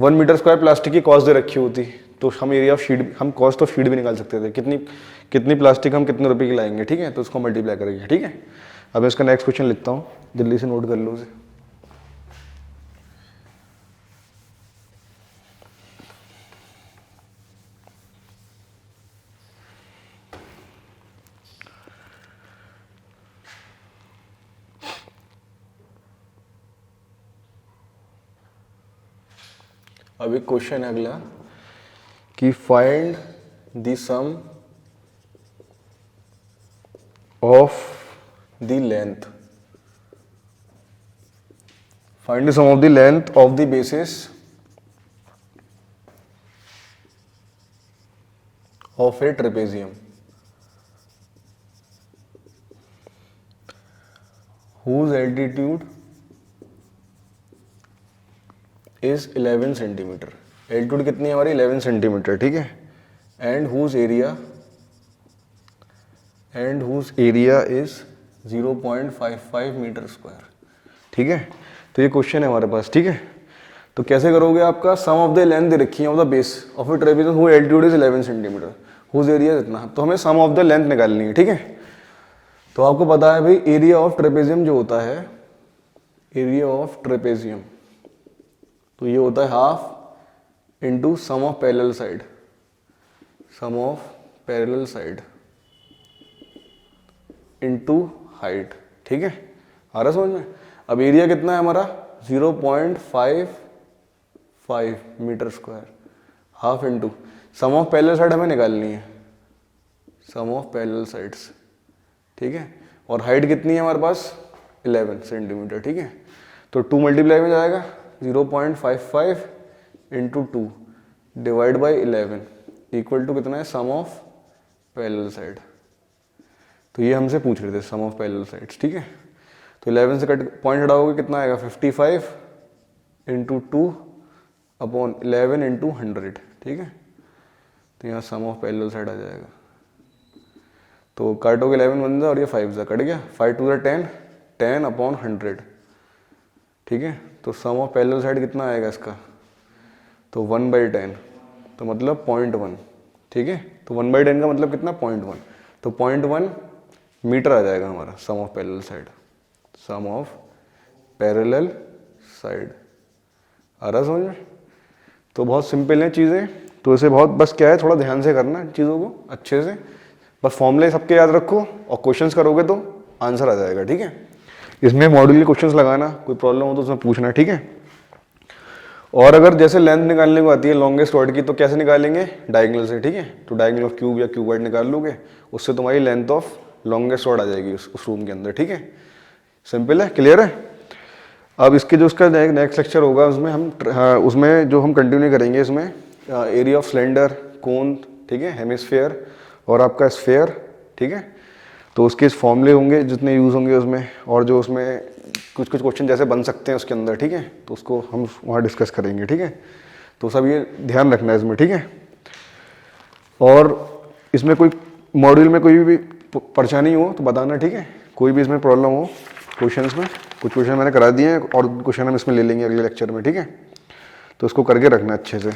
1 मीटर स्क्वायर प्लास्टिक की कॉस्ट दे रखी होती, तो हम एरिया ऑफ शीट, हम कॉस्ट ऑफ शीट भी निकाल सकते थे, कितनी प्लास्टिक हम कितने रुपए की लाएंगे, ठीक है। तो उसको मल्टीप्लाई करेंगे, ठीक है। अब मैं इसका नेक्स्ट क्वेश्चन लिखता हूँ, जल्दी से नोट कर लो उसे। अब एक क्वेश्चन है अगला कि find the sum of the length, find the sum of the length of the basis of a trapezium whose altitude is 11 centimetre, altitude कितनी है हमारी 11 सेंटीमीटर, ठीक है। And whose area is 0.55 metre square, ठीक है। तो ये क्वेश्चन है हमारे पास, ठीक है। तो कैसे करोगे, आपका सम ऑफ द लेंथ दे रखी है of the base of a trapezium who altitude is 11 centimetre, whose area इतना, तो हमें सम ऑफ द लेंथ निकालनी है, ठीक है। तो आपको पता है भाई एरिया ऑफ ट्रेपेजियम जो होता है, एरिया ऑफ ट्रेपेजियम, तो ये होता है half into sum of parallel side, sum of parallel side into height, ठीक है। आ रहा समझ में। अब एरिया कितना है हमारा 0.55 metre square, half into sum of parallel side हमें निकालनी है, सम ऑफ पैरेलल साइड्स, ठीक है। और हाइट कितनी है हमारे पास 11 सेंटीमीटर, ठीक है। तो 2 मल्टीप्लाई में जाएगा 0.55 into 2 divide by 11 equal to कितना है सम ऑफ पैरेलल साइड। तो ये हमसे पूछ रहे थे सम ऑफ पैरेलल साइड्स, ठीक है। तो 11 से कट पॉइंट हटाओगे कितना आएगा 55 इंटू 2 अपॉन 11 इंटू 100, ठीक है। तो यहाँ सम ऑफ पैरेलल साइड आ जाएगा। तो काटोगे 11 1 और ये 5 जा कट गया, 5 2 10, 10 अपॉन 100, ठीक है। तो सम ऑफ पैरेलल साइड कितना आएगा इसका, तो 1/10, तो मतलब 0.1, ठीक है। तो 1/10 का मतलब कितना 0.1, तो 0.1 मीटर आ जाएगा हमारा sum of parallel side, sum of parallel side. आ रहा समझ में। तो बहुत सिंपल है चीज़ें, तो इसे बहुत बस क्या है थोड़ा ध्यान से करना चीज़ों को अच्छे से, बस फॉर्मूले सबके याद रखो और क्वेश्चंस करोगे तो आंसर आ जाएगा, ठीक है। इसमें मॉड्यूल के क्वेश्चंस लगाना, कोई प्रॉब्लम हो तो उसमें पूछना, ठीक है। और अगर जैसे लेंथ निकालने को आती है लॉन्गेस्ट वर्ड की, तो कैसे निकालेंगे डायगोनल से, ठीक है। तो डायगोनल ऑफ क्यूब या क्यूबॉइड निकाल लोगे, उससे तुम्हारी लेंथ ऑफ लॉन्गेस्ट वर्ड आ जाएगी उस रूम के अंदर, ठीक है। सिंपल है, क्लियर है। अब इसके जो उसका नेक्स्ट लेक्चर होगा उसमें उसमें जो हम कंटिन्यू करेंगे इसमें एरिया ऑफ सिलेंडर, कोन, ठीक है, हेमिस्फेयर और आपका स्फेयर, ठीक है। तो उसके फॉर्मूले होंगे जितने यूज़ होंगे उसमें, और जो उसमें कुछ कुछ क्वेश्चन जैसे बन सकते हैं उसके अंदर, ठीक है। तो उसको हम वहाँ डिस्कस करेंगे, ठीक है। तो सब ये ध्यान रखना है इसमें, ठीक है। और इसमें कोई मॉड्यूल में कोई भी परेशानी हो तो बताना, ठीक है। कोई भी इसमें प्रॉब्लम हो क्वेश्चंस में, कुछ क्वेश्चन मैंने करा दिए हैं और क्वेश्चन हम इसमें ले लेंगे अगले लेक्चर में, ठीक है। तो इसको करके रखना अच्छे से।